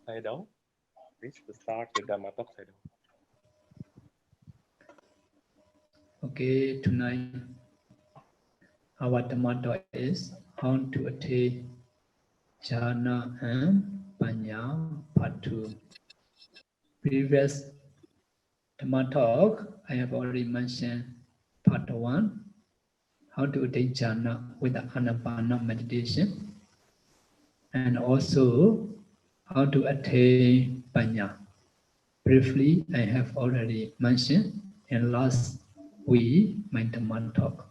Sayadaw, please start the DhammaTalk, Sayadaw. Okay, tonight our DhammaTalk is how to attain Jhāna and Paññā Part 2. Previous DhammaTalk, I have already mentioned Part 1, how to attain Jhāna with the Anapana meditation, and also how to attain Paññā. Briefly, I have already mentioned in last week my DhammaTalk.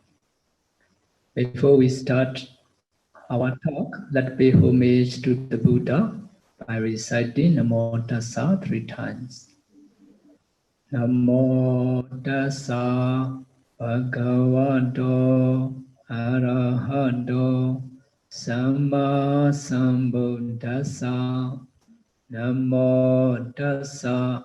Before we start our talk, let's pay homage to the Buddha by reciting Namo Tassa 3 times. Namo Tassa Bhagavato Arahato Samma Sambuddhassa. Namo Tassa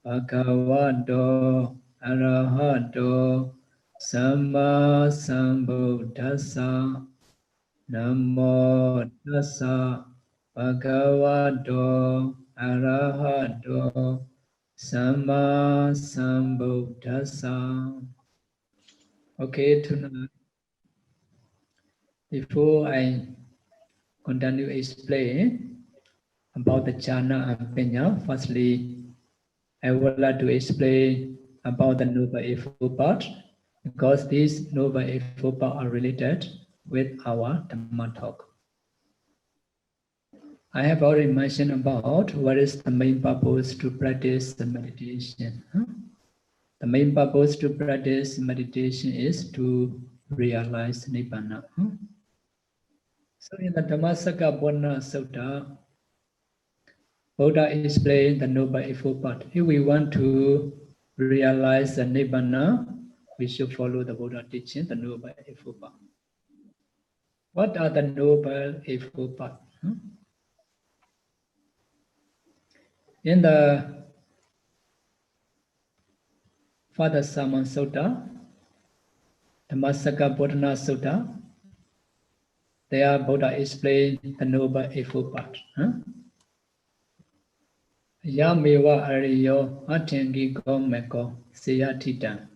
Bhagavato Arahato Samma Sambuddhassa. Namo Tassa Bhagavato Arahato Samma Sambuddhassa. Okay, tonight, before I continue explain about the Jhāna and Paññā, firstly, I would like to explain about the Noble Eightfold Path, because these Noble Eightfold Paths are related with our DhammaTalk. I have already mentioned about what is the main purpose to practice the meditation. The main purpose to practice meditation is to realize Nibbana. So in the Dhammasara Sutta, Buddha explained the Noble Eightfold Path. If we want to realize the Nibbana, we should follow the Buddha teaching, the Noble Eightfold Path. What are the Noble Eightfold Paths? In the Father Saman Sutta, Dhammasara Sutta, there Buddha explained the Noble Eightfold Path. Yamewa ariyo atingi gomeko seyatitan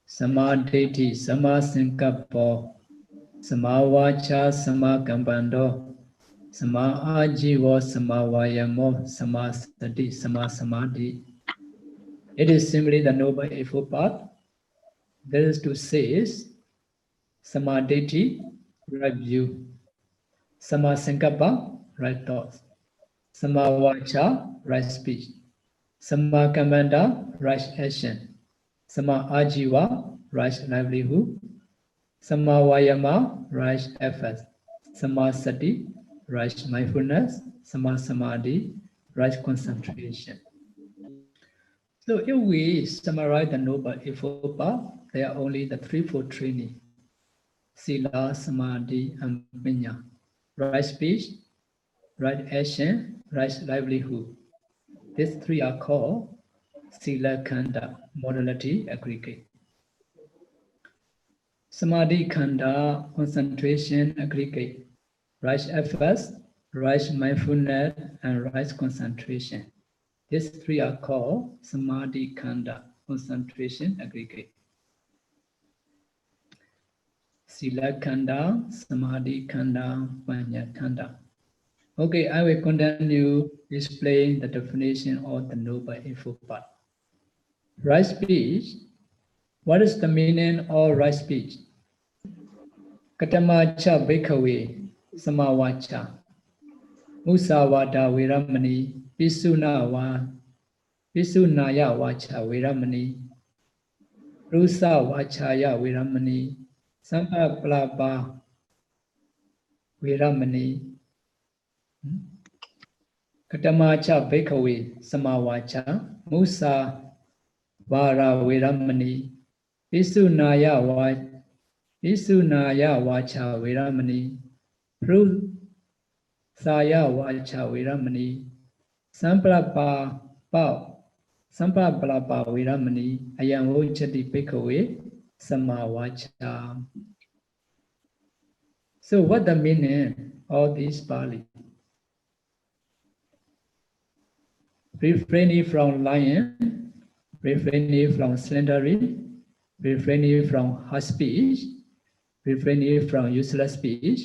samadhiti samasinkapo samavacha samakambando samaajivo samavayamo samasati samasamadhi. It is simply the Noble Eightfold Path. That is to say, samadhiti, right view, samasankappa, right thoughts, samavacha, right speech, samakambanda, right action, samaajiva, right livelihood, samavayama, right effort, samasati, right mindfulness, samasamadhi, right concentration. So if we summarize the Noble Eightfold Path, there are only the threefold training: Sila, Samadhi, and Paññā. Right speech, right action, right livelihood. These three are called Sila Khanda, modality aggregate. Samadhi Khanda, concentration aggregate. Right efforts, right mindfulness, and right concentration. These three are called Samadhi Khanda, concentration aggregate. Sila Khanda, Samadhi Khanda, Paññā Khanda. Okay, I will continue explain the definition of the Noble Eightfold Path. Right speech. What is the meaning of right speech? Katamacha bhikkhave samavacha musavada viramani pisunaya vacha viramani rusa vachaya viramani sampapalapa viramani. Katamacha bhikkhave samavacha musa vara viramani pisunaya vacha viramani prusaya vacha viramani sampapalapa viramani ayamvochati bhikkhave samavacha. So what the meaning of this Pali? refraining from lying, refraining from slandering, refraining from harsh speech, refraining from useless speech.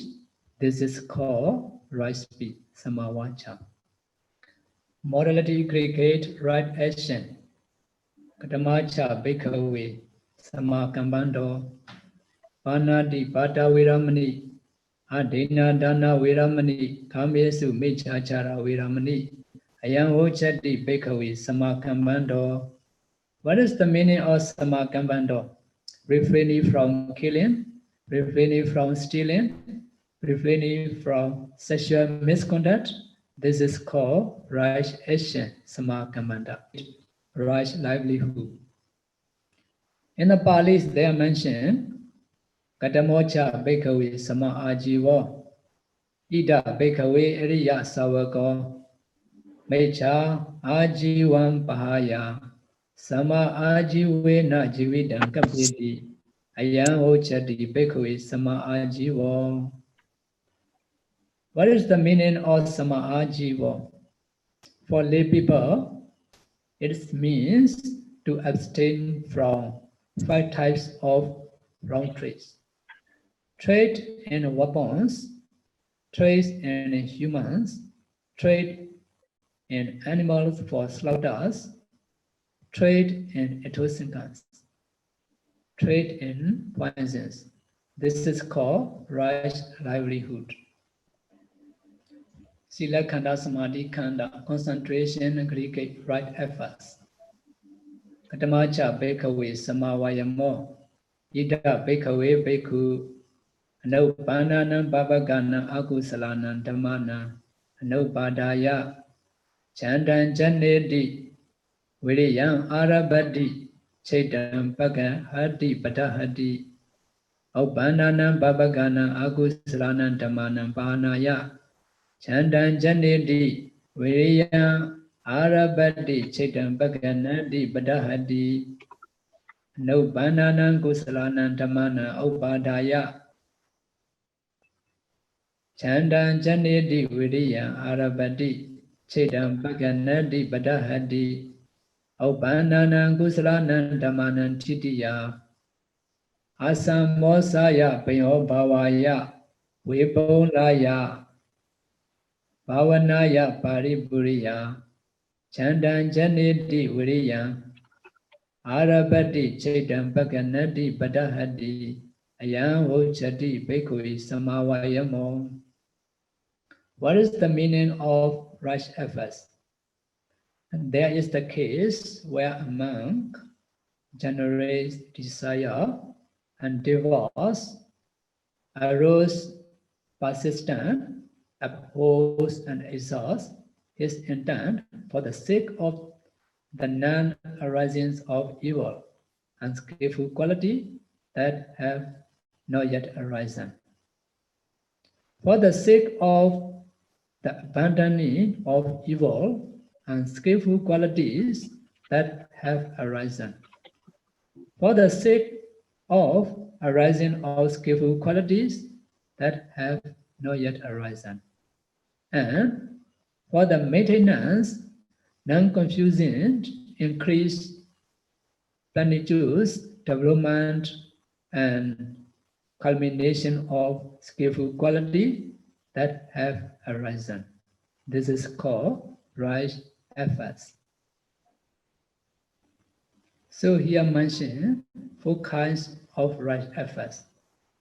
This is called right speech, samavacha. Morality aggregate right action. Katamacha bhikkhave samakambando panati bhata viramani adena dana viramani kamesu mechachara viramani ayam hochati bhikkhave samakambando. What is the meaning of samakambando? Refraining from killing, refraining from stealing, refraining from sexual misconduct. This is called right action, samakambanda, right livelihood. In the Pali, they are mentioned, Katamocha bhikkhave sama ajiva, ida bhikkhave ariya savaka, mecha ajivam pahaya, sama ajivena jividam kapiti, ayam hochati bhikkhave sama ajiva. What is the meaning of sama ajiva? For lay people, it means to abstain from 5 types of wrong trades. Trade in weapons, trade in humans, trade in animals for slaughters, trade in intoxicants, trade in poisons. This is called right livelihood. Sila khanda, samadhi khanda, concentration, aggregate right efforts. Katamacha bhikkhave samavayamo, ida bhikkhave bhikkhu, anupananam babagana akusalanam dhammana, anupadaya, chandan janedi, viriyam arabadi, chaitam paga hati padahati, upananam babagana akusalanam dhammana panaya, chandan janedi, viriyam arabadi, chaitam paga nati padahati, no banana kusalana dhamana upadaya chandan janedi viriya arabadi chedam bhaganadi badahadi upanana kusalana dhamana titiya asamosaya payo bhavaya vipolaya bhavanaya paripuriya chandan janedi viriya Arabati chaitam bhaganati padahati ayam hochati bhikkhave samavayamo. What is the meaning of right efforts? And there is the case where a monk generates desire and divorce, arouse, persistent, upholds and exhausts his intent for the sake of the non-arisings of evil and skillful quality that have not yet arisen. For the sake of the abandoning of evil and skillful qualities that have arisen. For the sake of arising of skillful qualities that have not yet arisen. And for the maintenance non-confusing, increased plenitude, development, and culmination of skillful quality that have arisen. This is called right efforts. So here mentioned 4 kinds of right efforts.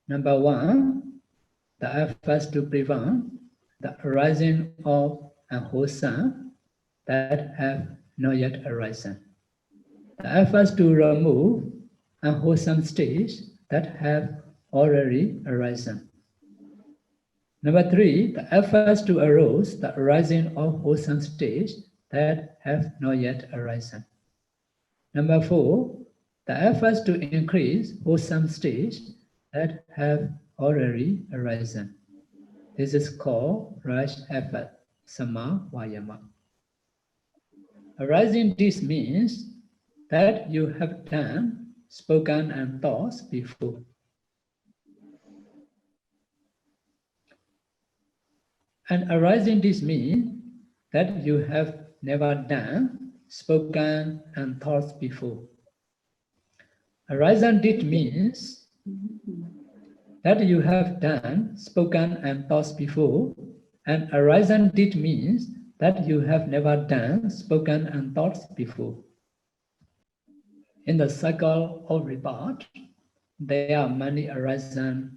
Number 1, the efforts to prevent the arising of unwholesome that have not yet arisen. The efforts to remove unwholesome states that have already arisen. Number 3, the efforts to arouse the arising of wholesome states that have not yet arisen. Number 4, the efforts to increase wholesome states that have already arisen. This is called right effort, sama vayama. Arising this means that you have done, spoken, and thought before. And arising this means that you have never done, spoken, and thought before. Horizon did means that you have done, spoken, and thought before, and horizon did means that you have never done, spoken, and thought before. In the cycle of rebirth, there are many horizon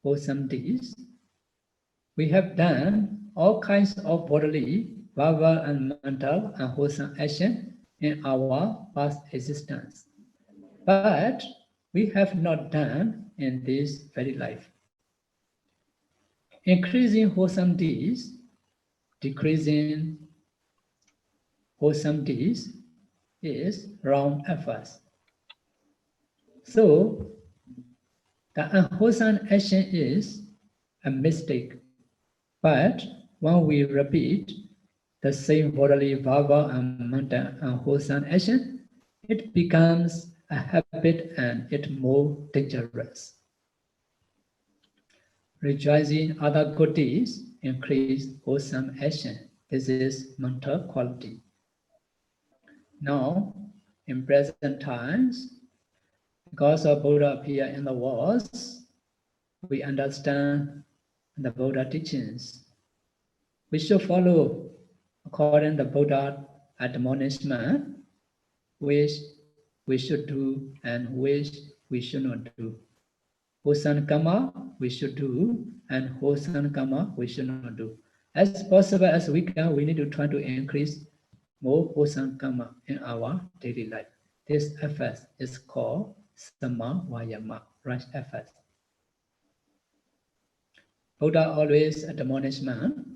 wholesome deeds. We have done all kinds of bodily, verbal, and mental and wholesome action in our past existence. But we have not done in this very life. Increasing wholesome deeds, decreasing wholesome deeds is wrong efforts. So the unwholesome action is a mistake. But when we repeat the same bodily, verbal, and mental unwholesome action, it becomes a habit and it's more dangerous. Rejoicing other good deeds increase wholesome action. This is mental quality. Now, in present times, because of Buddha appear in the worlds, we understand the Buddha teachings. We should follow according to the Buddha admonishment, which we should do and which we should not do. Wholesome karma we should do and wholesome karma we should not do. As possible as we can, we need to try to increase more wholesome karma in our daily life. This effort is called Sama Vayama, right effort. Buddha always admonishment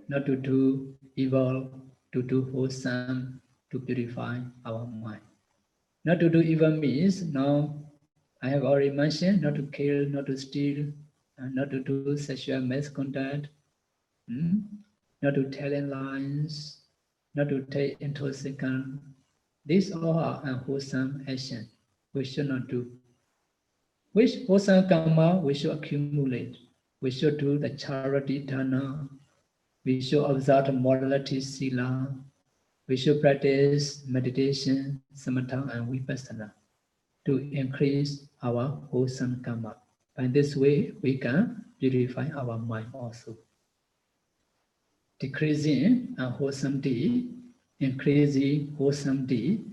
not to do evil, to do wholesome, to purify our mind. Not to do evil means, now I have already mentioned, not to kill, not to steal, not to do sexual misconduct, not to tell in lies, not to take intoxicant. These all are unwholesome actions we should not do. Which wholesome karma we should accumulate? We should do the charity dana. We should observe the morality sila. We should practice meditation, samatha, and vipassana to increase our wholesome karma. By this way, we can purify our mind also. Decreasing unwholesome deed, increasing wholesome deed,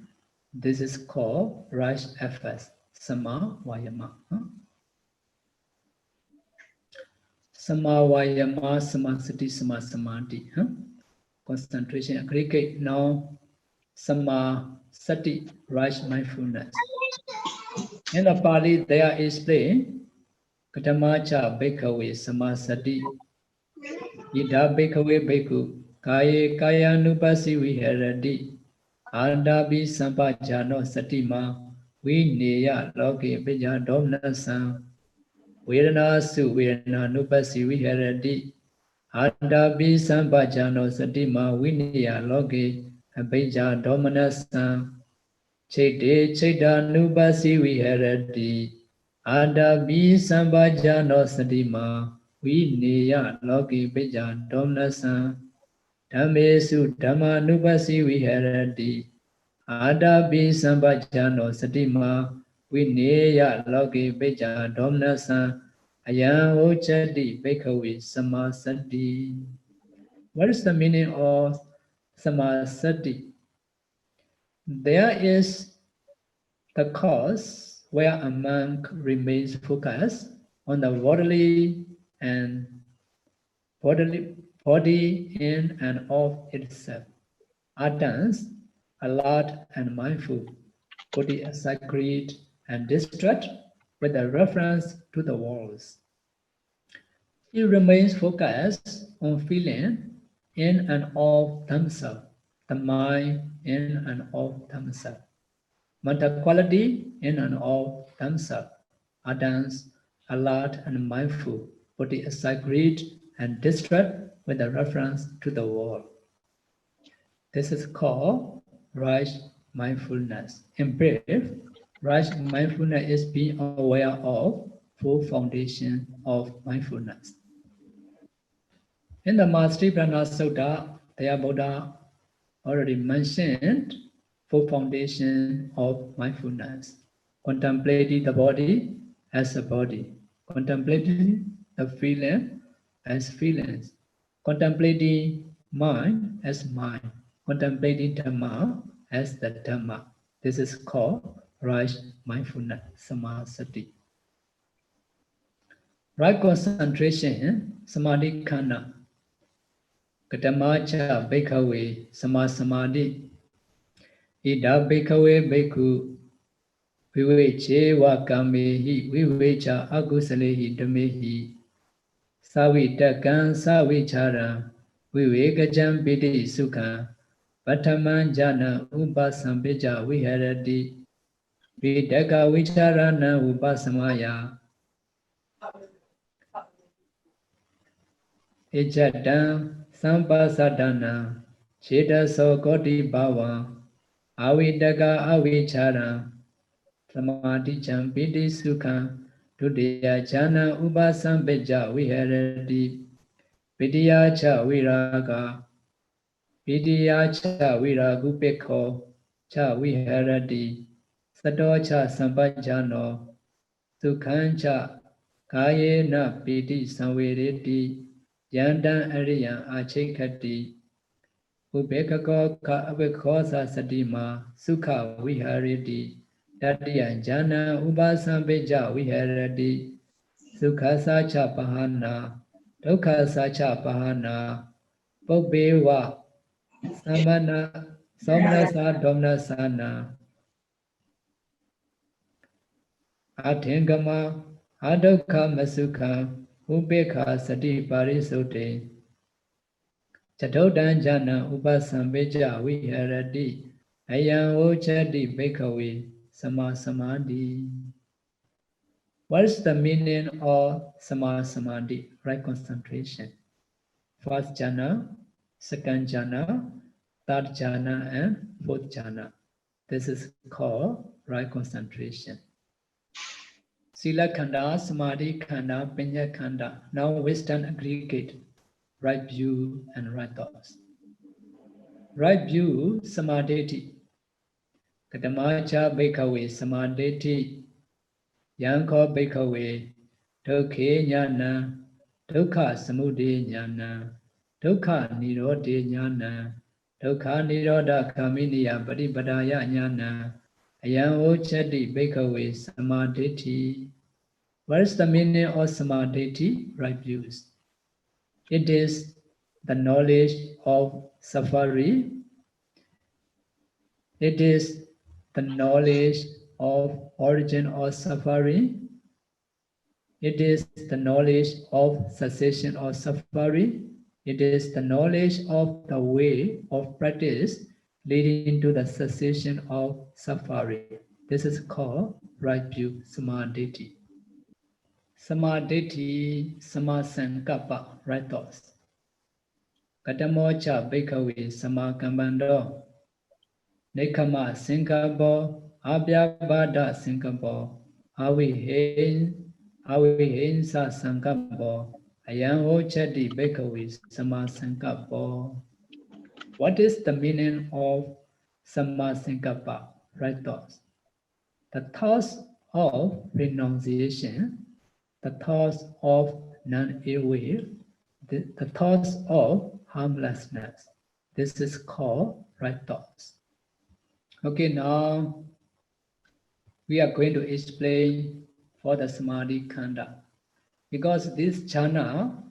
this is called right efforts, Sama Vayama. Sama Vayama, Sama Sati, Sama Samadhi. Concentration, aggregate. Now, Sama Sati, right mindfulness. In the Pali, they are explained, Katamacha Bhikkhave Sama Sati, Ida Bhikkhave Bhikkhu, Kaya Kaya Nupasi Viharati, Adabi Sampajano Satima, Vineya Loke Bija Domnasa, Vedana Su Vedana Nupasi Viharati, Adabi Sampajano Satima, Vineya Loke Bija Domnasa, Chede Cheda Nupasi Viharati, Adabi Sampajano Satima, Vineya Loke Bija Domnasa, Dhammesu Dhamma Nupasi Viharati, Adabi Sampajano Satima, Vineya Loke Bija Domnasa, Ayam Ochati Bhikkhave Samasati. What is the meaning of Samasati? There is the cause where a monk remains focused on the bodily and body in and of itself. Attain, alert and mindful, body sacred and distraught with a reference to the walls. He remains focused on feeling in and of Dhammasara, the mind in and of Dhammasara. Mental quality in and of Dhammasara, Attain, alert and mindful, body sacred and distraught with a reference to the world. This is called right mindfulness. In brief, right mindfulness is being aware of full foundation of mindfulness. In the Mastery Prana Sutta, Their Buddha already mentioned 4 foundations of mindfulness. Contemplating the body as a body. Contemplating the feeling as feelings. Contemplating mind as mind. Contemplating Dhamma as the Dhamma. This is called right mindfulness, samasati. Right concentration, samadhi khana. Katamacha bhikkhave samasamadhi. Ida bhikkhave bhikkhu viveche wa kamehi vivecha agusalehi dhamehi. Savitakan savichara vivekajam piti sukha Attain Jhāna Paññā viharati Vidaka vicharana upasamaya Ejatang sampasadana Chetaso koti bhava Avidaka avichara Samadhijam piti sukha Dudaya jhana upasampeja viharati Vidya cha viraga Vidya cha viragupekho cha viharati Sato cha sampajano Sukhan cha kayena piti samvereti Yandan ariyan achekati Ubekako ka abekhosa satima Sukha viharati Tatiyan jhana upasampeja viharati Sukha sacha pahana Dukha sacha pahana Pubbewa Samana Somnasa Domnasana Athengama Adukha Masukha Ubekha Sati Parisote Chatodan Jhana Upasampeja Viharati Ayan Ochati Bhikkhave Samasamadhi. What is the meaning of Samasamadhi? Right concentration. First jhana, second jhana, third jhana, and fourth jhana. This is called right concentration. Sila khanda, samadhi khanda, paññā khanda. Now wisdom aggregate, right view and right thoughts. Right view, samadhi. Katamacha bhikkhave samadhi. Yanko bhikkhave dukhe jnana. Dukkha samudaya jnana. Dukkha nirodha jnana. Dukkha nirodha kaminiya paripadaya jnana. Ayan ochati bhikkhave samadhi. What is the meaning of samadhi? Right views. It is the knowledge of suffering. It is the knowledge of origin of suffering. It is the knowledge of cessation of suffering. It is the knowledge of the way of practice leading to the cessation of suffering. This is called right view, samadhi. Samadhi, samasankappa, right thoughts. Katamocha bhikkhave samakambando. Nekama sinkappo, abhyabhada sinkappo, avihensa sankappo, ayan ochati bhikkhave samasankappo. What is the meaning of samasankappa? Right thoughts. The thoughts of renunciation, the thoughts of non-ill will, the thoughts of harmlessness. This is called right thoughts. Okay, now we are going to explain for the samadhi khanda. Because this jhana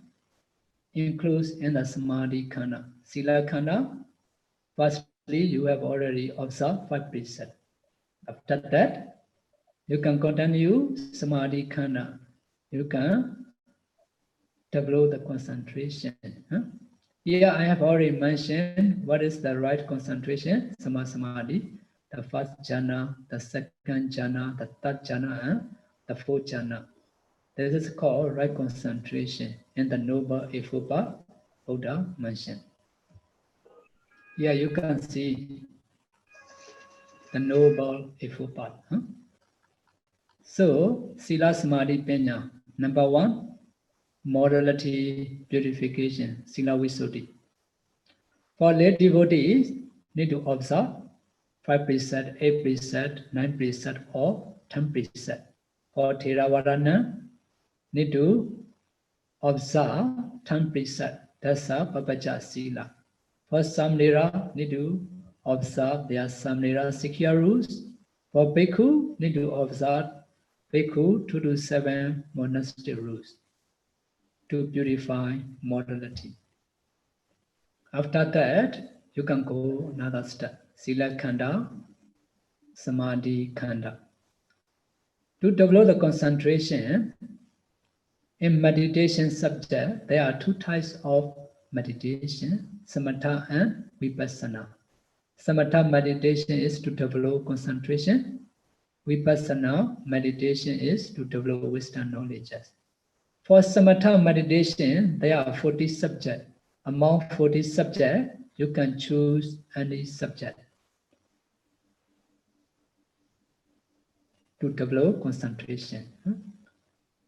includes in the samadhi khanda. Sila khanda, firstly, you have already observed 5 precepts. After that, you can continue samadhi khanda. You can develop the concentration. Here I have already mentioned what is the right concentration, samadhi, the first jhana, the second jhana, the third jhana, and the fourth jhana. This is called right concentration in the Noble Eightfold Buddha mentioned. Here you can see the Noble Eightfold Path. So, Sila Samadhi Paññā. Number 1, morality purification, Sila Visuddhi. For lay devotees, need to observe 5 precepts, 8 precepts, 9 precepts, or 10 precepts. For Theravada, need to observe 10 precepts. That's a papacha sila. For Samnera, need to observe their Samnera Sikya rules. For Bhikkhu, need to observe Bhikkhu 2 to 7 monastic rules to purify morality. After that, you can go another step. Sila Khanda, Samadhi Khanda. To develop the concentration, in meditation subject, there are 2 types of meditation, Samatha and Vipassana. Samatha meditation is to develop concentration. Vipassana meditation is to develop wisdom knowledge. For Samatha meditation, there are 40 subjects. Among 40 subjects, you can choose any subject to develop concentration.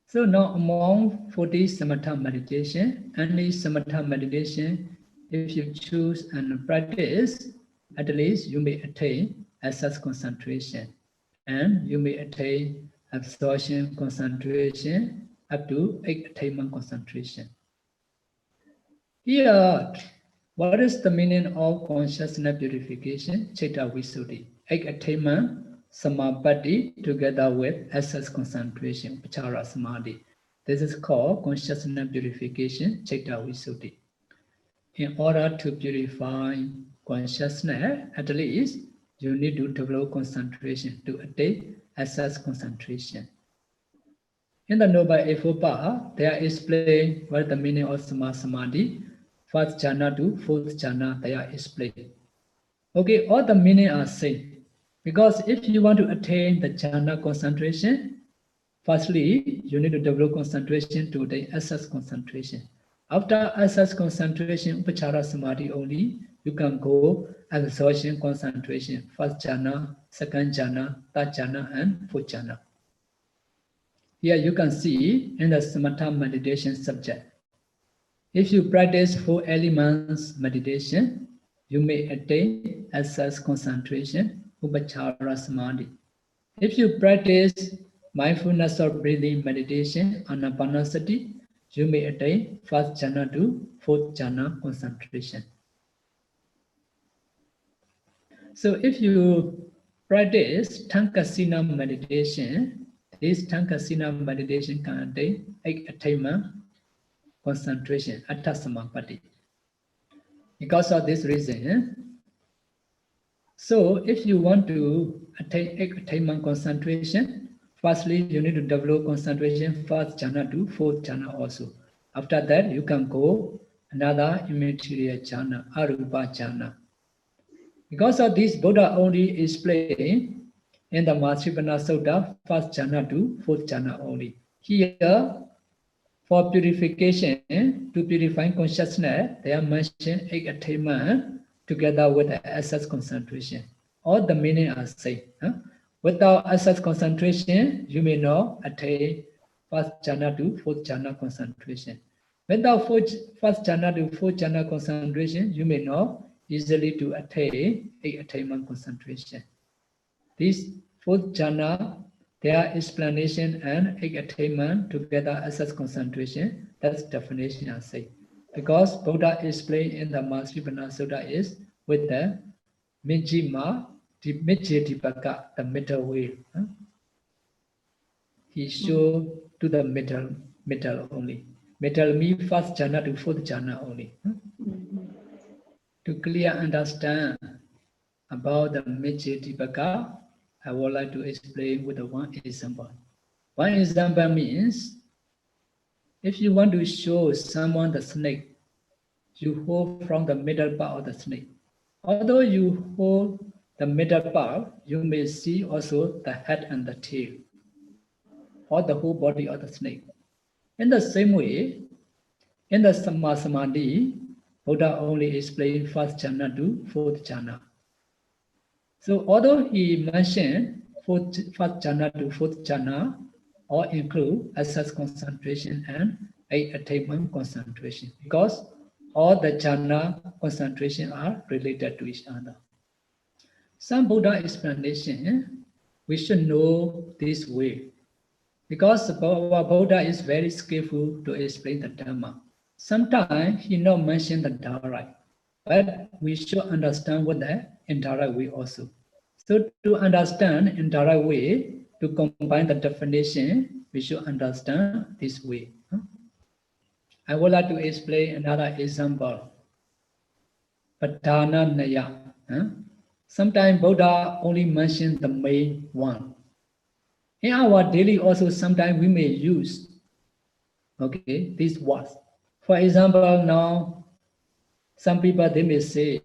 So now among 40 Samatha meditation, any Samatha meditation, if you choose and practice, at least you may attain access concentration, and you may attain absorption concentration up to 8 attainment concentration. Here, what is the meaning of consciousness purification? Chitta Visuddhi. 8 attainment, Samapatti, together with access concentration, Vichara Samadhi. This is called consciousness purification, Chitta Visuddhi. In order to purify consciousness, at least you need to develop concentration to attain access concentration. In the Noble Eightfold Path, they are explained what the meaning of Samadhi. First jhana to fourth jhana, they are explained. Okay, all the meaning are same. Because if you want to attain the jhana concentration, firstly, you need to develop concentration to the access concentration. After access concentration, Upachara Samadhi only, you can go absorption concentration, first jhana, second jhana, third jhana, and fourth jhana. Here you can see in the Samatha meditation subject. If you practice 4 elements meditation, you may attain access concentration, Upachara Samadhi. If you practice mindfulness or breathing meditation, Anapanasati, you may attain first jhana to fourth jhana concentration. So if you practice Tankasina meditation, this Tankasina meditation can attain 8 attainment concentration, Attasamapatti. Because of this reason, so if you want to attain 8 attainment concentration, firstly you need to develop concentration first jhana to fourth jhana also. After that, you can go another immaterial jhana, Arupa jhana. Because of this, Buddha only explained in the Mahāsipana Sutta, first jhana to fourth jhana only. Here, for purification, to purify consciousness, they are mentioned 8 attainment together with the access concentration. All the meaning are same. Without access concentration, you may not attain first jhana to fourth jhana concentration. Without first jhana to fourth jhana concentration, you may not easily to attain 8 attainment concentration. This fourth jhana, their explanation and 8 attainment together access concentration, that's definition I say. Because Buddha explained in the Mahāsipana Sutta is with the Mijjhima, Mijjhitipaka, the middle way. He showed to the middle only. Middle means first jhana to fourth jhana only. To clear understand about the Mijjhitipaka, I would like to explain with one example. One example means, if you want to show someone the snake, you hold from the middle part of the snake. Although you hold the middle part, you may see also the head and the tail, or the whole body of the snake. In the same way, in the Samadhi, Buddha only explained first jhana to fourth jhana. So although he mentioned first jhana to fourth jhana, all include access concentration and 8 attainment concentration. Because all the jhana concentration are related to each other. Some Buddha explanation, we should know this way. Because our Buddha is very skillful to explain the Dhamma. Sometimes he not mention the direct, but we should understand with the indirect way also. So to understand indirect way, to combine the definition, we should understand this way. I would like to explain another example. Padhana Naya. Sometimes Buddha only mentions the main one. In our daily also, sometimes we may use, these words. For example, now, some people, they may say,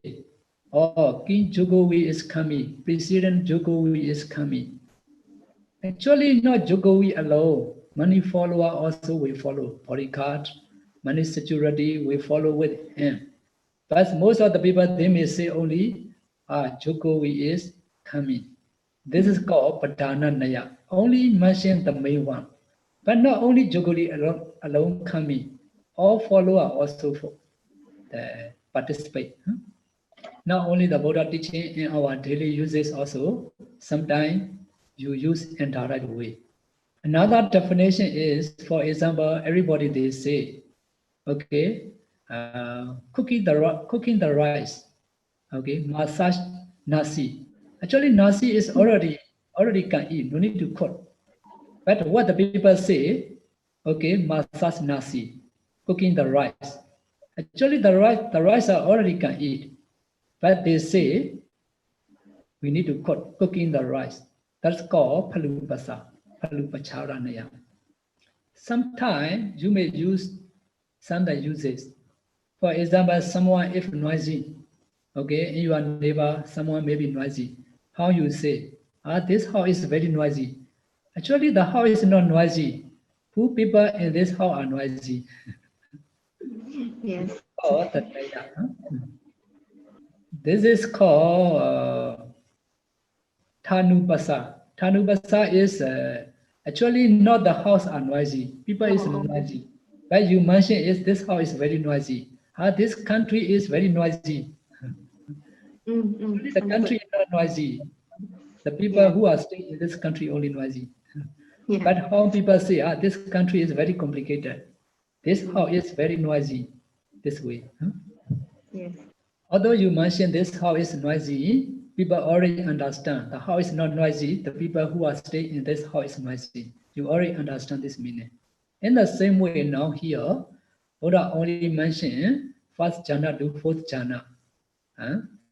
oh, King Jokowi is coming, President Jokowi is coming. Actually, not Jokowi alone. Many followers also will follow. Bodyguard, many security will follow with him. But most of the people, they may say only, Jokowi is coming. This is called Padhana Naya. Only mention the main one. But not only Jokowi alone coming. All followers also participate. Not only the Buddha teaching in our daily uses also, sometimes you use indirect way. Another definition is, for example, everybody they say, cooking the rice, massage nasi. Actually, nasi is already can eat, no need to cook. But what the people say, massage nasi, cooking the rice. Actually, the rice are already can eat, but they say we need to cooking the rice. That's called palupasa, palupacharanaya. Sometimes you may use some that uses. For example, someone if noisy, in your neighbor, someone may be noisy. How you say, this house is very noisy. Actually, the house is not noisy. Who people in this house are noisy? Yes. This is called Thanupasa. Thanupasa is actually not the house are noisy. People is noisy. But you mentioned is this house is very noisy. This country is very noisy. The country is not noisy. The people who are staying in this country only noisy. But how people say, this country is very complicated. This house is very noisy. This way. Yes. Although you mentioned this house is noisy, people already understand. The house is not noisy. The people who are staying in this house is noisy. You already understand this meaning. In the same way now here, Buddha only mentioned first jhana to fourth jhana.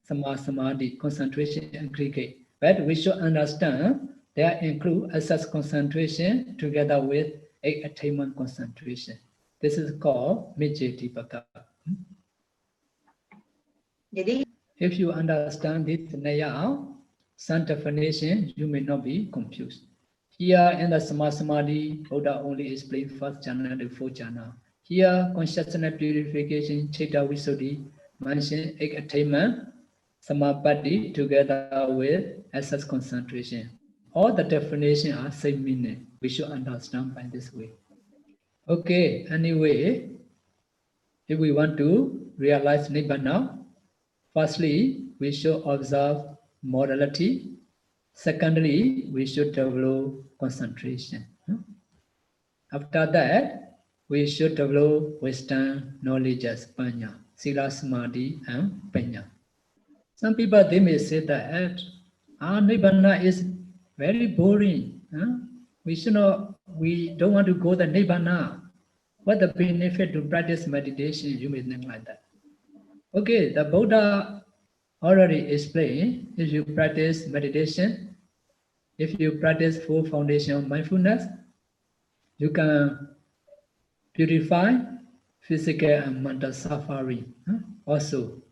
Samadhi, concentration, aggregate. But we should understand they include access concentration together with attainment concentration. This is called Mijjhatipaka. If you understand this now, some definition, you may not be confused. Here in the Samadhi, Buddha only explained first jhana to fourth jhana. Here, consciousness purification, Chitta Visuddhi, mentioned attainment, Samadhi together with access concentration. All the definitions are same meaning. We should understand by this way. Anyway, if we want to realize Nibbana, firstly, we should observe morality. Secondly, we should develop concentration. After that, we should develop wisdom, knowledge, paññā, sila, samadhi, and paññā. Some people, they may say that Nibbana is very boring. We don't want to go to Nibbana. What the benefit to practice meditation? You may think like that. The Buddha already explained, if you practice meditation, if you practice full foundation of mindfulness, you can purify physical and mental suffering. Also,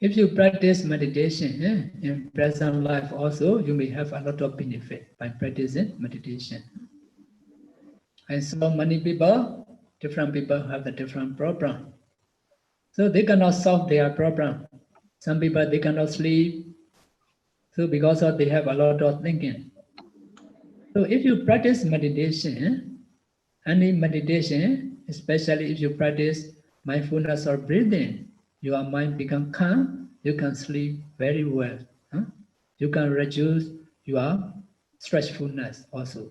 if you practice meditation in present life also, you may have a lot of benefit by practicing meditation. And so many people, different people have a different problem. So they cannot solve their problem. Some people, they cannot sleep. So because of they have a lot of thinking. So if you practice meditation, any meditation, especially if you practice mindfulness of breathing, your mind become calm, you can sleep very well. Huh? You can reduce your stressfulness also.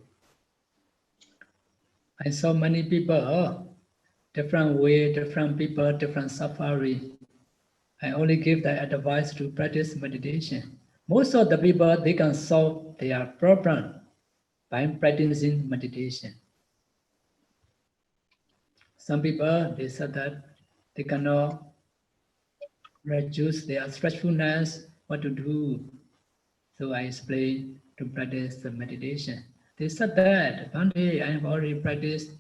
I saw many people, different way, different people, different suffering. I only give the advice to practice meditation. Most of the people, they can solve their problem by practicing meditation. Some people, they said that they cannot reduce their stressfulness, what to do. So I explained to practice the meditation. They said that one day I have already practiced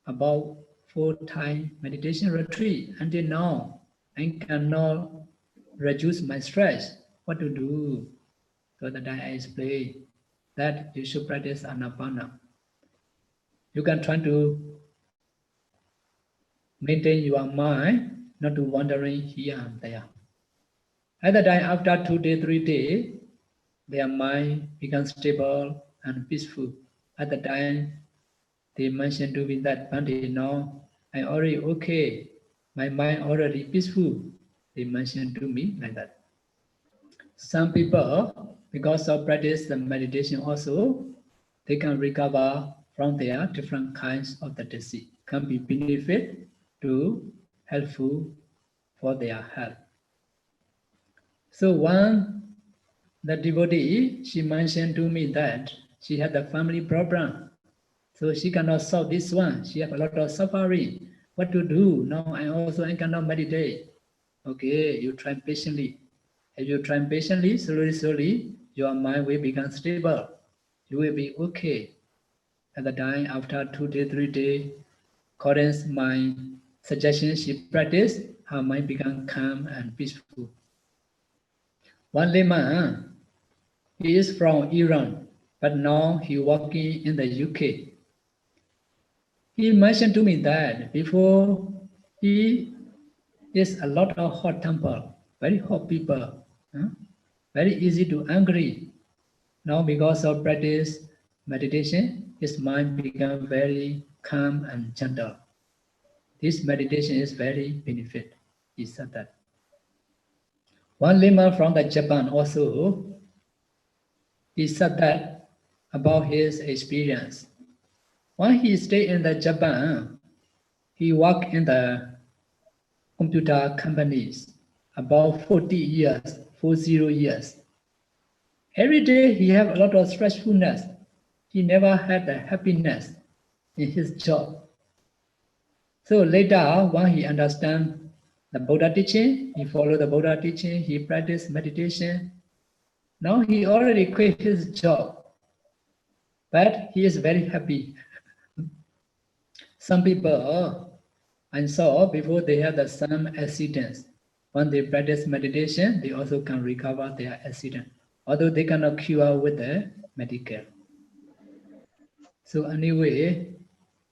about 4 times meditation retreat. Until now, I cannot reduce my stress. What to do? So that I explained that you should practice Anapana. You can try to maintain your mind, not to wandering here and there. At the time, after 2 days, 3 days, their mind becomes stable and peaceful. At the time, they mentioned to me that Bhante, now I already okay. My mind already peaceful. They mentioned to me like that. Some people, because of practice the meditation also, they can recover from their different kinds of the disease. Can be benefit to helpful for their health. So the devotee, she mentioned to me that she had a family problem. So she cannot solve this one. She has a lot of suffering. What to do? Now I cannot meditate. Okay, you try patiently. If you try patiently, slowly, your mind will become stable. You will be okay. At the time, after 2 days, 3 days, according to my suggestion, she practiced, her mind become calm and peaceful. One layman, he is from Iran, but now he working in the UK. He mentioned to me that before he is a lot of hot temper, very hot people, very easy to angry. Now because of practice meditation, his mind become very calm and gentle. This meditation is very benefit. He said that. One layman from the Japan also, he said that about his experience. When he stayed in the Japan, he worked in the computer companies about 40 years. Every day he have a lot of stressfulness. He never had the happiness in his job. So later, when he understand the Buddha teaching, he followed the Buddha teaching, he practiced meditation. Now he already quit his job, but he is very happy. Some people I saw before they have some accidents. When they practice meditation, they also can recover their accident, although they cannot cure with the medical. So anyway,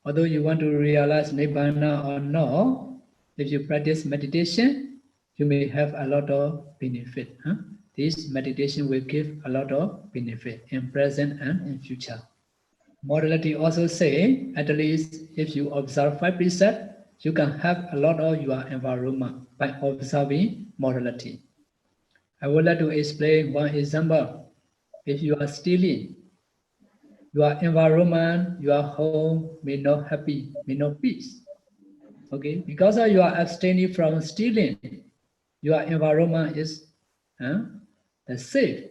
although you want to realize Nibbana or not, if you practice meditation, you may have a lot of benefit. This meditation will give a lot of benefit in present and in future. Morality also say, at least if you observe 5 precepts, you can have a lot of your environment by observing morality. I would like to explain one example. If you are stealing, your environment, your home may not happy, may not peace. Okay, because you are abstaining from stealing, your environment is safe.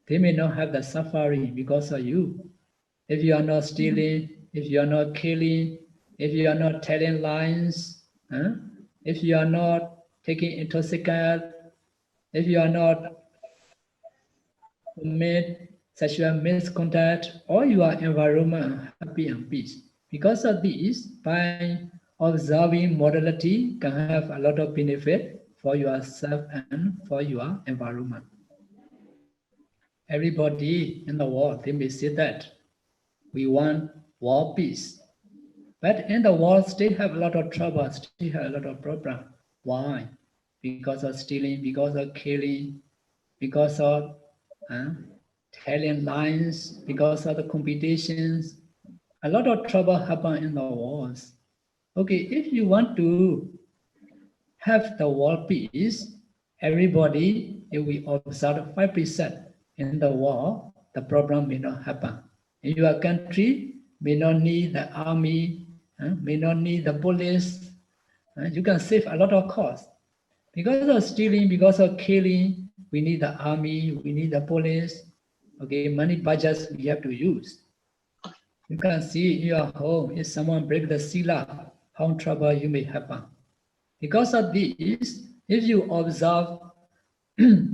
They may not have the suffering because of you. If you are not stealing, if you are not killing, if you are not telling lies, if you are not taking intoxicant, if you are not commit sexual misconduct, or your environment happy and peace. Because of this, by observing morality can have a lot of benefit for yourself and for your environment. Everybody in the world, they may say that we want world peace. But in the world still have a lot of trouble, still have a lot of problem. Why? Because of stealing, because of killing, because of telling lies, because of the competitions. A lot of trouble happen in the wars. Okay, if you want to have the world peace, everybody, if we observe 5% in the world, the problem may not happen. In your country, may not need the army, may not need the police. You can save a lot of cost. Because of stealing, because of killing, we need the army, we need the police. Okay, money budgets we have to use. You can see in your home, if someone break the sila, how trouble you may happen. Because of this, if you observe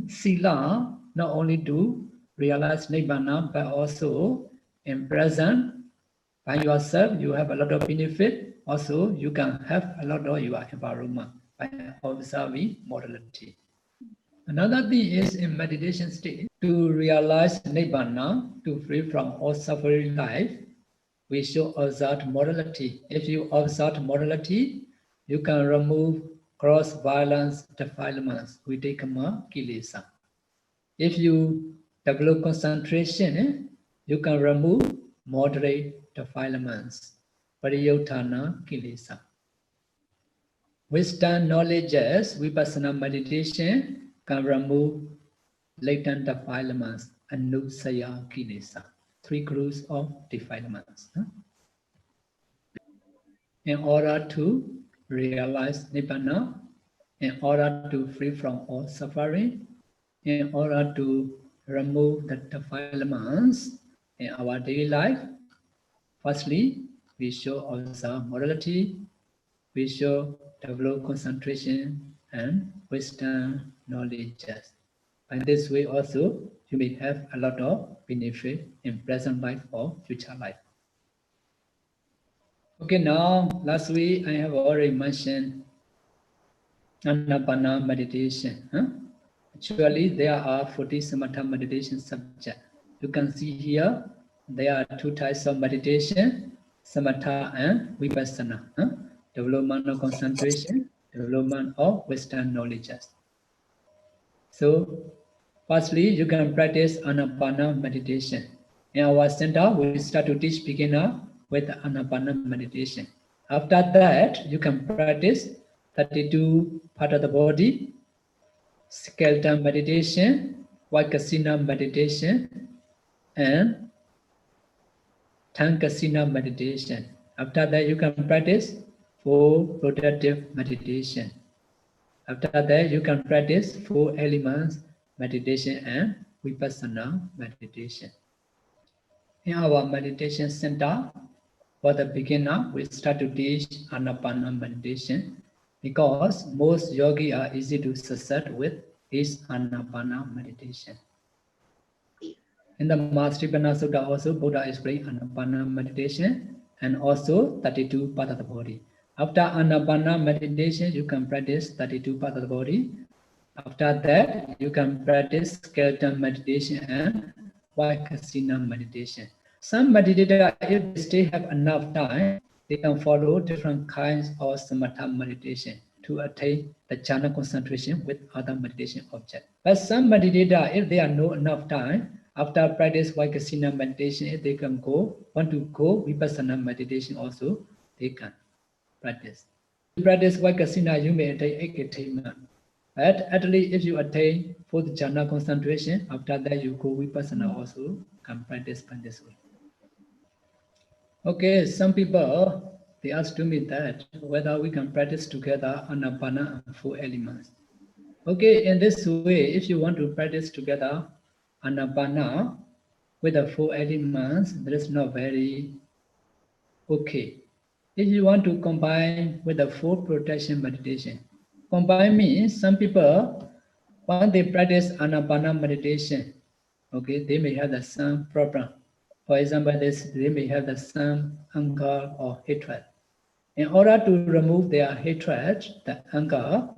sila, not only to realize nibbana, but also in present, by yourself, you have a lot of benefit. Also, you can have a lot of your environment by observing morality. Another thing is in meditation state, to realize nibbana, to free from all suffering life, we should observe morality. If you observe morality, you can remove gross violence defilements, videkama kilesa. If you develop concentration, you can remove moderate defilements, pariyotthana kilesa. Wisdom, knowledges, vipassana meditation can remove latent defilements, anusaya kilesa. 3 groups of defilements. In order to realize nibbana, in order to free from all suffering, in order to remove the defilements in our daily life, firstly, we should observe morality, we should develop concentration and wisdom, knowledge. By this way also, you may have a lot of benefit in present life or future life. Okay, now, last week I have already mentioned Anapana meditation. Actually, there are 40 samatha meditation subjects. You can see here, there are 2 types of meditation, samatha and vipassana. Development of concentration, development of wisdom knowledge. So, firstly, you can practice Anapana meditation. In our center, we start to teach beginner with Anapana meditation. After that, you can practice 32 part of the body, skeleton meditation, Vaikasina meditation, and Tankasina meditation. After that, you can practice 4 productive meditation. After that, you can practice 4 elements meditation and vipassana meditation. In our meditation center, for the beginner, we start to teach Anapana meditation because most yogis are easy to succeed with this Anapana meditation. In the Mahastripana Sutta also, Buddha explained Anapana meditation and also 32 parts of the body. After Anapana meditation, you can practice 32 parts of the body. After that, you can practice skeleton meditation and Vaikasina meditation. Some meditators, if they still have enough time, they can follow different kinds of samatha meditation to attain the jhana concentration with other meditation objects. But some meditators, if they have no enough time, after practice Vaikasina meditation, if they can want to go vipassana meditation also, they can practice. To practice Vaikasina, you may attain 8 attainment. But at least if you attain 4th jhana concentration, after that you go vipassana also, can practice by this way. Okay, some people, they asked to me that whether we can practice together Anapana and 4 elements. Okay, in this way, if you want to practice together Anapana with the 4 elements, that is not very okay. If you want to combine with the 4 protection meditation, combine means some people, when they practice Anapana meditation, okay, they may have the same problem. For example, they may have the same anger or hatred. In order to remove their hatred, the anger,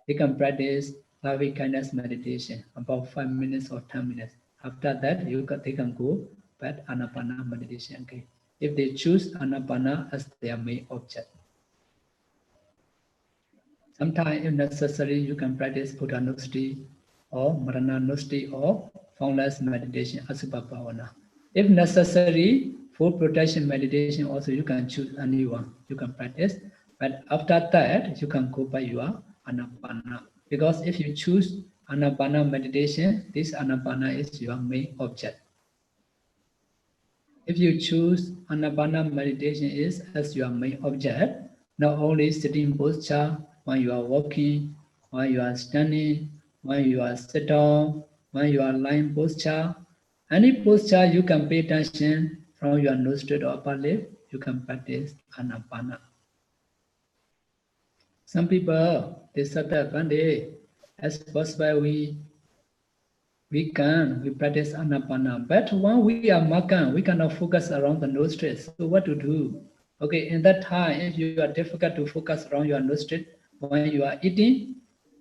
they can practice loving kindness meditation about 5 minutes or 10 minutes. After that, they can go back Anapana meditation again. If they choose Anapana as their main object. Sometimes, if necessary, you can practice Buddha Nusti or Marana Nusti or formless meditation, Asubha Bhavana. If necessary, for protection meditation, also you can choose a new one. You can practice But after that, you can go by your Anapana. Because if you choose Anapana meditation, this Anapana is your main object. If you choose Anapana meditation is as your main object, not only sitting posture, when you are walking, when you are standing, when you are sit down, when you are lying posture, any posture you can pay attention from your nostril to upper lip, you can practice Anapana. Some people, they said that one day, as possible we practice Anapana. But when we are makan, we cannot focus around the nostrils. So what to do? Okay, in that time, if you are difficult to focus around your nostril when you are eating,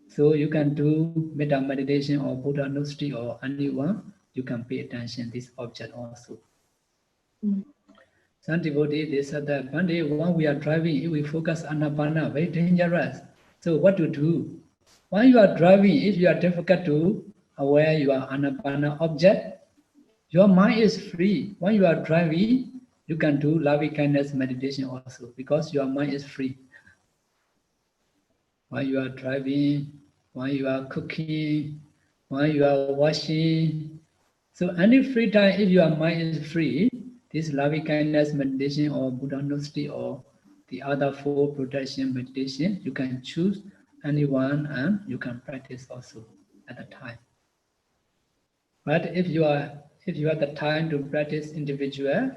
so you can do metta meditation or Buddha nostril or anyone. You can pay attention this object also. Some devotees, they said that one day when we are driving, if we focus Anapana, very dangerous. So what to do? When you are driving, if you are difficult to aware your Anapana object, your mind is free. When you are driving, you can do loving kindness meditation also because your mind is free. When you are driving, when you are cooking, when you are washing, so any free time, if your mind is free, this loving kindness meditation or Buddha Gnostri or the other 4 protection meditation, you can choose anyone and you can practice also at the time. But if you have the time to practice individual,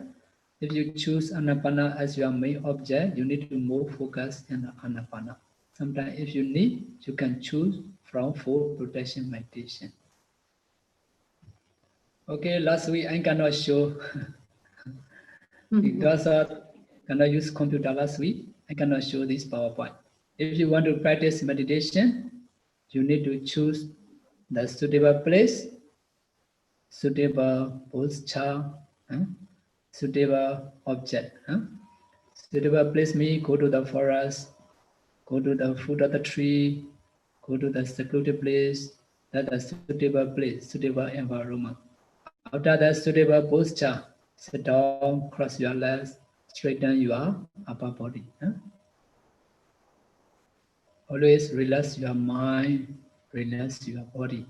if you choose Anapana as your main object, you need to more focus in the Anapana. Sometimes if you need, you can choose from 4 protection meditation. Okay, last week I cannot show because I cannot use computer last week. I cannot show this PowerPoint. If you want to practice meditation, you need to choose the suitable place, suitable posture, suitable object. Suitable place means go to the forest, go to the foot of the tree, go to the secluded place. That's a suitable place, suitable environment. After that suitable posture, sit down, cross your legs, straighten your upper body. Always relax your mind, relax your body.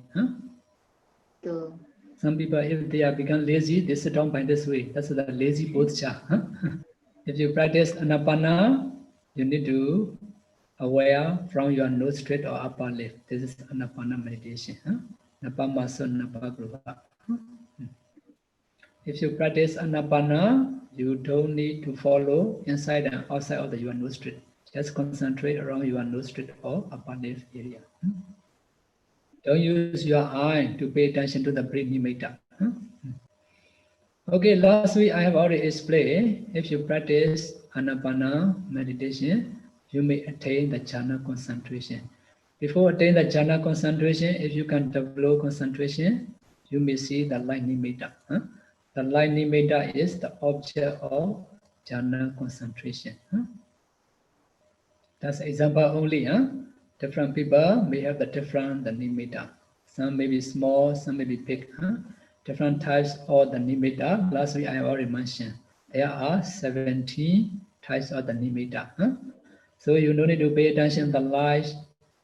Some people, if they are become lazy, they sit down by this way. That's the lazy posture. If you practice Anapana, you need to aware from your nostril or upper lip. This is Anapana meditation. Napamaso Napagruha. If you practice Anapana, you don't need to follow inside and outside of your nostril. Just concentrate around your nostril or upper lip area. Don't use your eye to pay attention to the breath nimitta. Okay, last week I have already explained, if you practice Anapana meditation, you may attain the Jhāna concentration. Before attain the Jhāna concentration, if you can develop concentration, you may see the light nimitta. The light nimitta is the object of Jhāna concentration. That's example only. Different people may have the different nimitta. Some may be small, some may be big. Different types of the nimitta. Last week I have already mentioned. There are 17 types of the nimitta. So you don't need to pay attention to the light.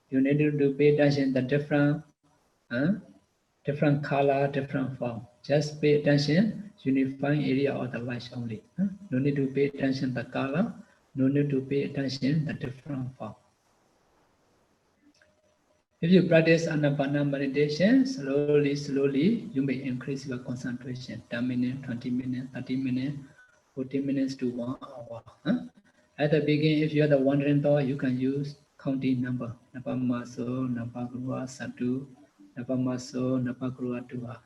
You need to pay attention to the different color, different form. Just pay attention, unifying area of the light only. No need to pay attention to the color. No need to pay attention to the different form. If you practice Anapana meditation, slowly, you may increase your concentration. 10 minutes, 20 minutes, 30 minutes, 40 minutes to 1 hour. At the beginning, if you have the wandering thought, you can use counting number. Napamaso, Napagruha, Satu, Napamaso, Napagruha, Dua.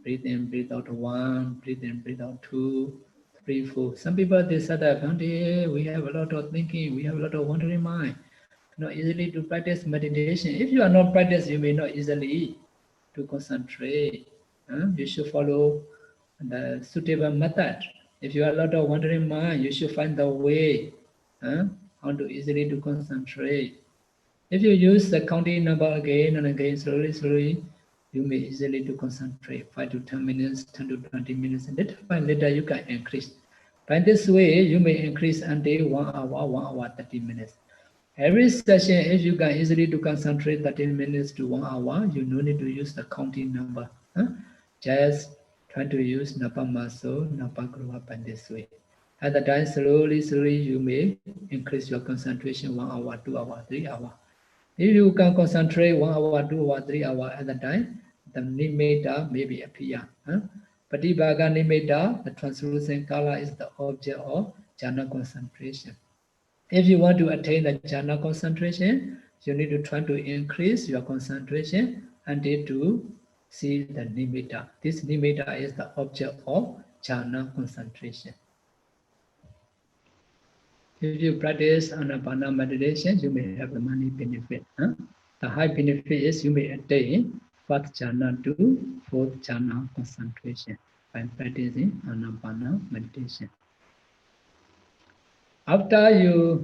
Breathe in, breathe out 1, breathe in, breathe out 2, 3, 4. Some people, they said that, we have a lot of thinking, we have a lot of wandering mind. Not easily to practice meditation. If you are not practice, you may not easily to concentrate. You should follow the suitable method. If you have a lot of wandering mind, you should find the way how to easily to concentrate. If you use the counting number again and again, slowly, you may easily to concentrate 5 to 10 minutes, 10 to 20 minutes, and little by little you can increase. By this way, you may increase until 1 hour, 1 hour, 30 minutes. Every session, if you can easily to concentrate 30 minutes to 1 hour, you no need to use the counting number. Just try to use Napa Maso, Napa Gruha by this way. At the time, slowly, you may increase your concentration 1 hour, 2 hour, 3 hour. If you can concentrate 1 hour, 2 hour, 3 hour at the time, the nimitta may be appear. Patibhaga nimitta, the translucent color, is the object of jhana concentration. If you want to attain the jhana concentration, you need to try to increase your concentration until to see the nimitta. This nimitta is the object of jhana concentration. If you practice Anapana meditation, you may have the many benefit. The high benefit is you may attain fourth jhana to fourth jhana concentration by practicing Anapana meditation. After you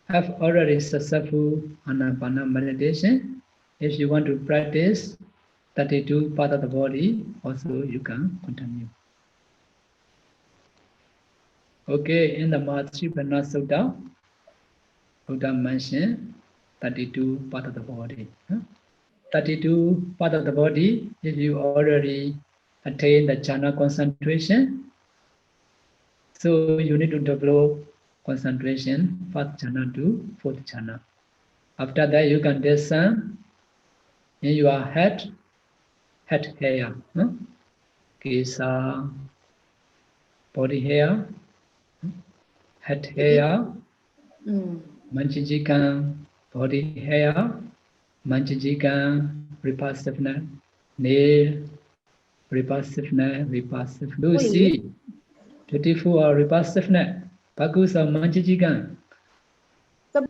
have already successful Anapana meditation, if you want to practice 32 part of the body, also you can continue. Okay, in the Mahatripana Sutta, Buddha mentioned 32 part of the body. 32 part of the body, if you already attain the jhana concentration, so you need to develop concentration first jhana to fourth jhana. After that, you can descend in your head hair, kesa, body hair, head hair, manjijikan, body hair, manjijikan, repulsiveness, nail, repulsiveness. You see, beautiful or repulsiveness, bagus or manjijikan.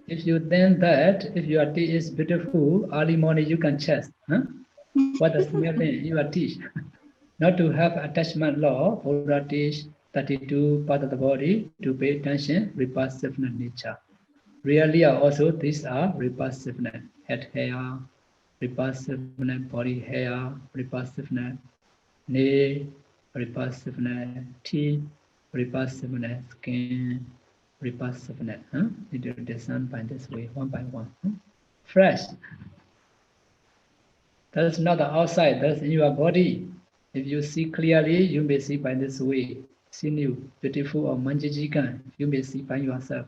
If you think that, if your teeth is beautiful, early morning you can check. What does mean your teeth? Not to have attachment law, Buddha teach 32 part of the body to pay attention, repulsiveness nature. Really also these are repulsiveness, head hair, repulsiveness, body hair, repulsiveness, nail, repulsiveness, teeth, repulsiveness, skin, repulsiveness. Need to descend by this way, one by one. Fresh. That's not the outside, that's in your body. If you see clearly, you may see by this way. Sinew, beautiful or manjijikan, you may see by yourself.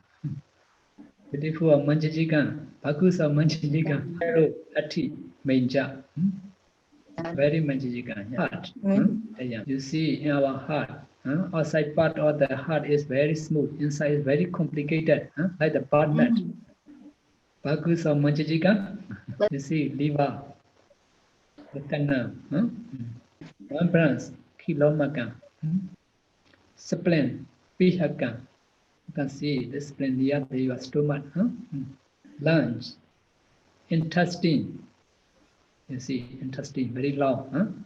Beautiful or manjijikan, bagus or manjijikan, hello, ati, menja. Very manjijikan, heart. You see in our heart, outside part of the heart is very smooth, inside is very complicated, like the bird net. Bagus or manjijikan, you see liver, the canal, one branch, kilomakan. Spleen, pihakan. You can see the spleen near your stomach. Lungs, intestine. You see intestine very long.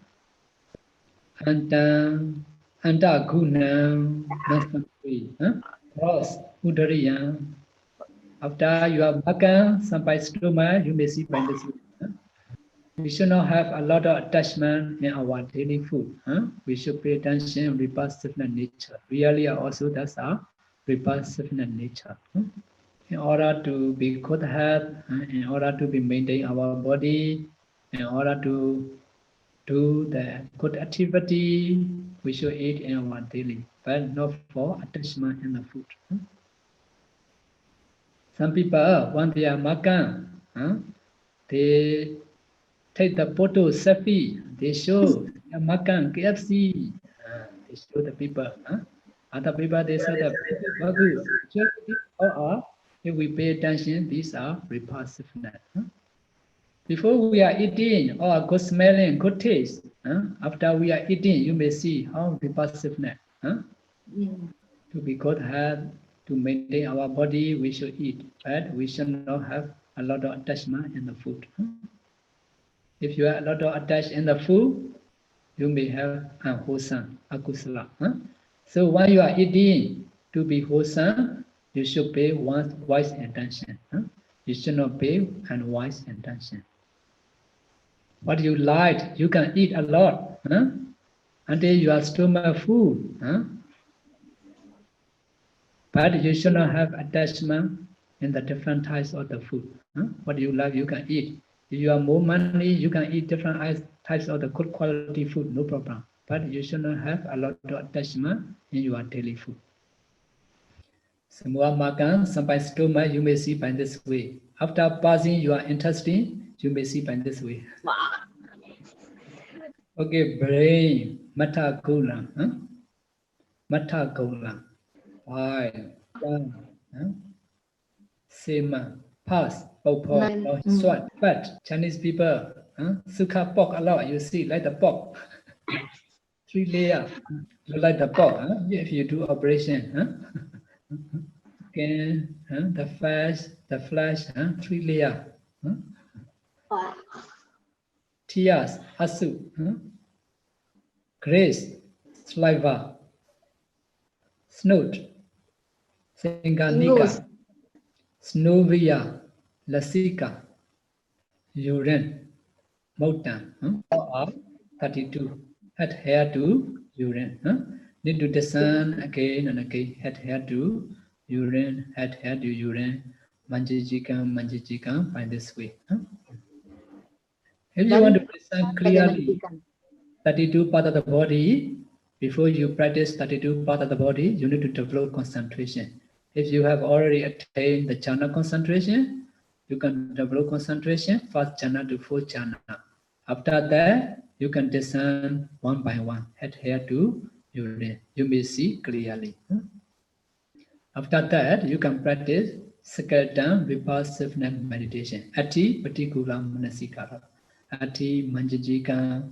Andaguna, cross, udariya. After you have makan, sampai stomach, you may see by this way. We should not have a lot of attachment in our daily food. We should pay attention to repulsiveness nature. Really also that's our repulsiveness nature. In order to be good health, in order to be maintain our body, in order to do the good activity, we should eat in our daily, but not for attachment in the food. Some people, when they are makan, they take the photo selfie, they show makan KFC, they show the people. Other people, they show the bagus. Or if we pay attention, these are repulsiveness. Before we are eating, or good smelling, good taste. After we are eating, you may see how repulsiveness. To be good health, to maintain our body, we should eat, but we should not have a lot of attachment in the food. If you have a lot of attached in the food, you may have unwholesome, akusala. So when you are eating, to be wholesome, you should pay wise attention. You should not pay unwise attention. What you like, you can eat a lot until your stomach full. But you should not have attachment in the different types of the food. What you love, you can eat. If you have more money, you can eat different types of the good quality food, no problem. But you should not have a lot of attachment in your daily food. Semua makan sampai stomach, you may see by this way. After passing your intestine, you may see by this way. Okay, brain, mata gula, mata gula, why, sema, pass, swat, but Chinese people, suka pork a lot, you see, like the pork, 3 layer, you like the pork, if you do operation, okay, the flesh, 3 layer, tears, asu, grace, saliva, snout, singanika, snovia, lasika, urine, moutan, all are 32. Head, hair to urine. Need to descend again and again. Head, hair to urine, head, hair to urine. Manjijikan, by this way. If you want to present clearly 32 part of the body, before you practice 32 part of the body, you need to develop concentration. If you have already attained the jhana concentration, you can develop concentration, first jhana to fourth jhana. After that, you can descend one by one, head, hair to urine. You may see clearly. After that, you can practice skeleton vipassana meditation. Ati patikula manasikara. Ati manjajika.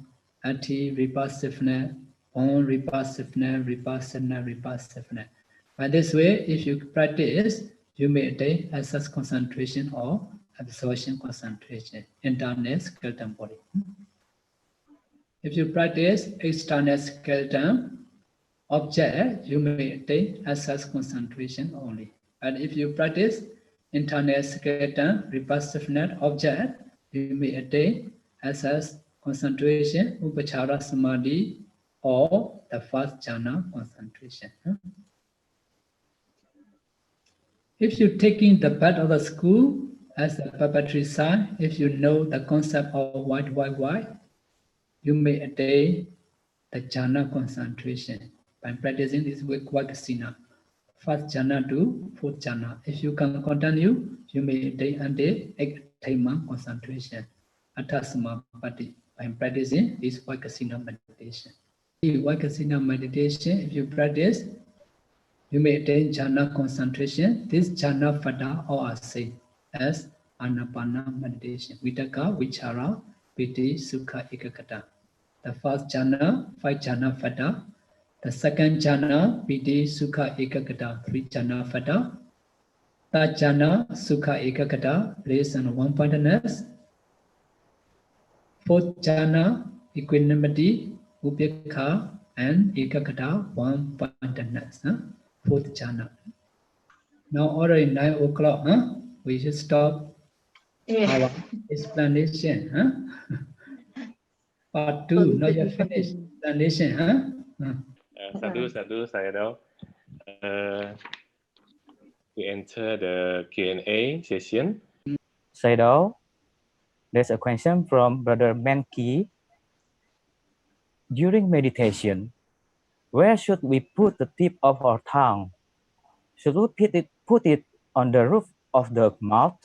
Ati vipassana. On vipassana. By this way, if you practice, you may attain access concentration or absorption concentration, internal skeleton body. If you practice external skeleton object, you may attain access concentration only. And if you practice internal skeleton vipassana object, you may attain access concentration, upachara samadhi, or the first jhana concentration. If you're taking the part of the school as a preparatory sign, if you know the concept of why, you may attain the jhana concentration by practicing this Vakasina, first jhana to fourth jhana. If you can continue, you may attain until attainment concentration, Attasamapati, by practicing this Vakasina meditation. In Vakasina meditation, if you practice, you may attain jhana concentration. This jhana fada or say as anapana meditation. Vitaka, vichara, piti, sukha, ekakata. The first jhana, 5 jhana fada. The second jhana, piti, sukha, ekakata, 3 jhana fada. Third jhana, sukha, ekakata, bliss and one-pointedness. Fourth jhana, equanimity, upekha, and ekakata, one-pointedness. Fourth jhana. Now already 9 o'clock, we should stop our explanation. Part 2, not yet finished. Explanation. Sadhu, Sayadaw. We enter the Q&A session. Sayadaw, there's a question from Brother Menki. During meditation, where should we put the tip of our tongue? Should we put it on the roof of the mouth?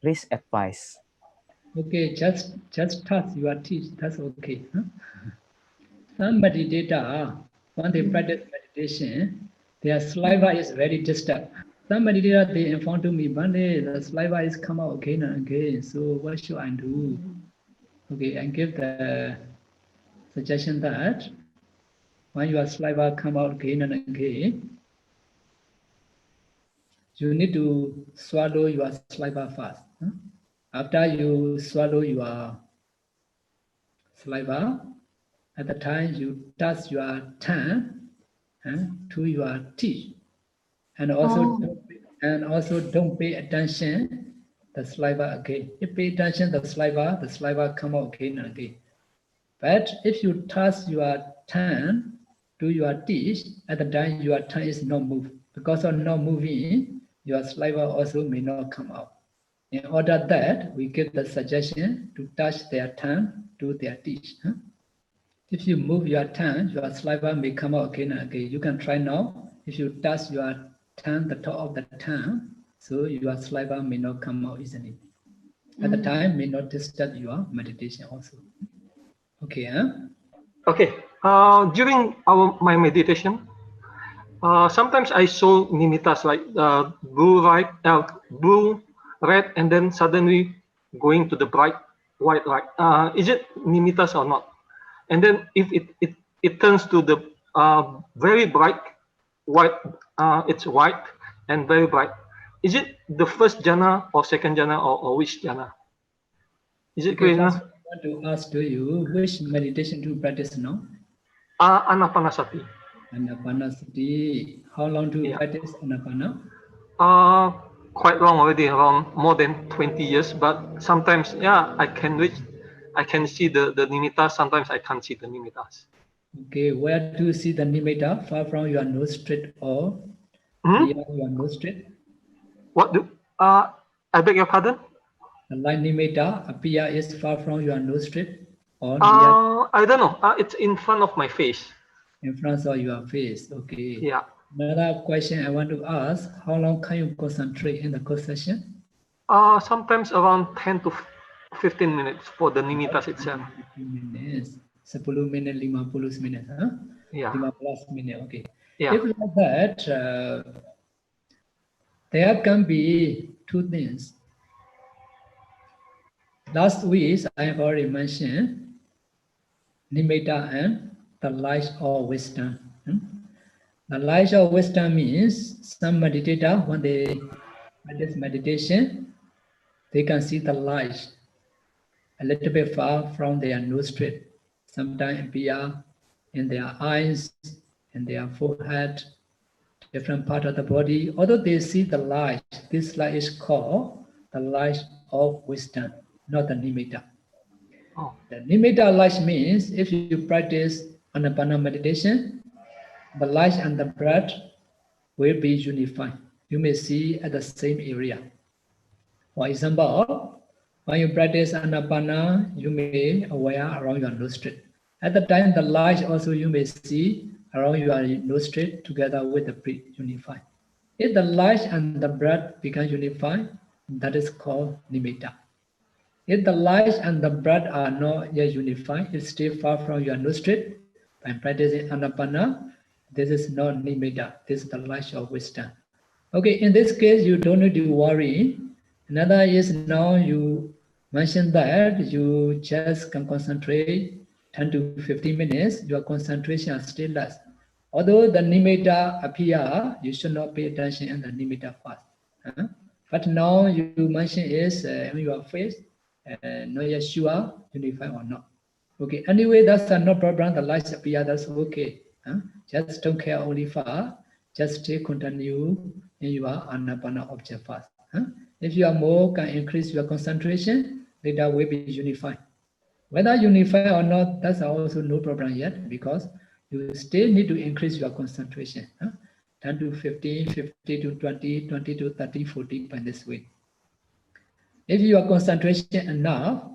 Please advise. Okay, just touch your teeth. That's okay. Some meditator, when they practice meditation, their saliva is very disturbed. Some meditator, they inform to me, one day the saliva is come out again and again. So what should I do? Okay, I give the suggestion that when your saliva come out again and again, you need to swallow your saliva first. After you swallow your saliva, at the time you touch your tongue to your teeth, and also don't pay attention the saliva again. If pay attention the saliva come out again and again. But if you touch your tongue to your teeth, at the time your tongue is not moved. because of not moving, your saliva also may not come out. In order that we give the suggestion to touch their tongue to their teeth. If you move your tongue, your saliva may come out again and again. You can try now. If you touch your tongue, the top of the tongue, so your saliva may not come out easily. At the time, may not disturb your meditation also. Okay, Okay. During my meditation, sometimes I saw nimittas like blue, blue, red, and then suddenly going to the bright white light. Is it nimittas or not? And then if it turns to the very bright white, it's white and very bright. Is it the first jhana or second jhana or which jhana? Is it clear enough? I want to ask to you, which meditation to practice now? Anapanasati. Anapanasati. How long to practice Anapana? Quite long already, around more than 20 years. But sometimes, I can see the nimittas. Sometimes I can't see the nimittas. Okay, where do you see the nimitta? Far from your nose straight or near your nose straight? What do? I beg your pardon? The line nimitta appear is far from your nose straight or I don't know. It's in front of my face. in front of your face. Okay. Yeah. Another question I want to ask: how long can you concentrate in the course session? Sometimes around 10 to 15 minutes for the nimittas itself. 15 minutes. 10 minit, 15 minit, huh? Yeah. 15 minit, okay. Yeah. If like that, there can be two things. Last week, I have already mentioned nimitta and the light of wisdom. The light of wisdom means some meditator, when they practice meditation, they can see the light a little bit far from their nostril. Sometimes appear in their eyes, in their forehead, different part of the body. Although they see the light, this light is called the light of wisdom, not the nimitta. Oh. The nimitta light means if you practice Anapana meditation, the light and the breath will be unified. You may see at the same area. For example, when you practice Anapana, you may aware around your nostril. At the time, the light also you may see around your nostril together with the breath unified. If the light and the breath become unified, that is called nimitta. If the light and the breath are not yet unified, it stay far from your nostril. By practicing Anapana, this is not nimitta. This is the light of wisdom. Okay, in this case, you don't need to worry. Another is now you mentioned that you just can concentrate 10 to 15 minutes. Your concentration is still less. Although the nimitta appear, you should not pay attention in the nimitta first. But now you mention is on your face, not yet sure unified or not. Okay, anyway, that's no problem. The lights appear, that's okay. Just don't care only for, just stay continue in your Anapana object first. If you are more, can increase your concentration, later will be unified. Whether unified or not, that's also no problem yet, because you still need to increase your concentration. 10 to 15, 50 to 20, 20 to 30, 40 by this way. If your concentration enough,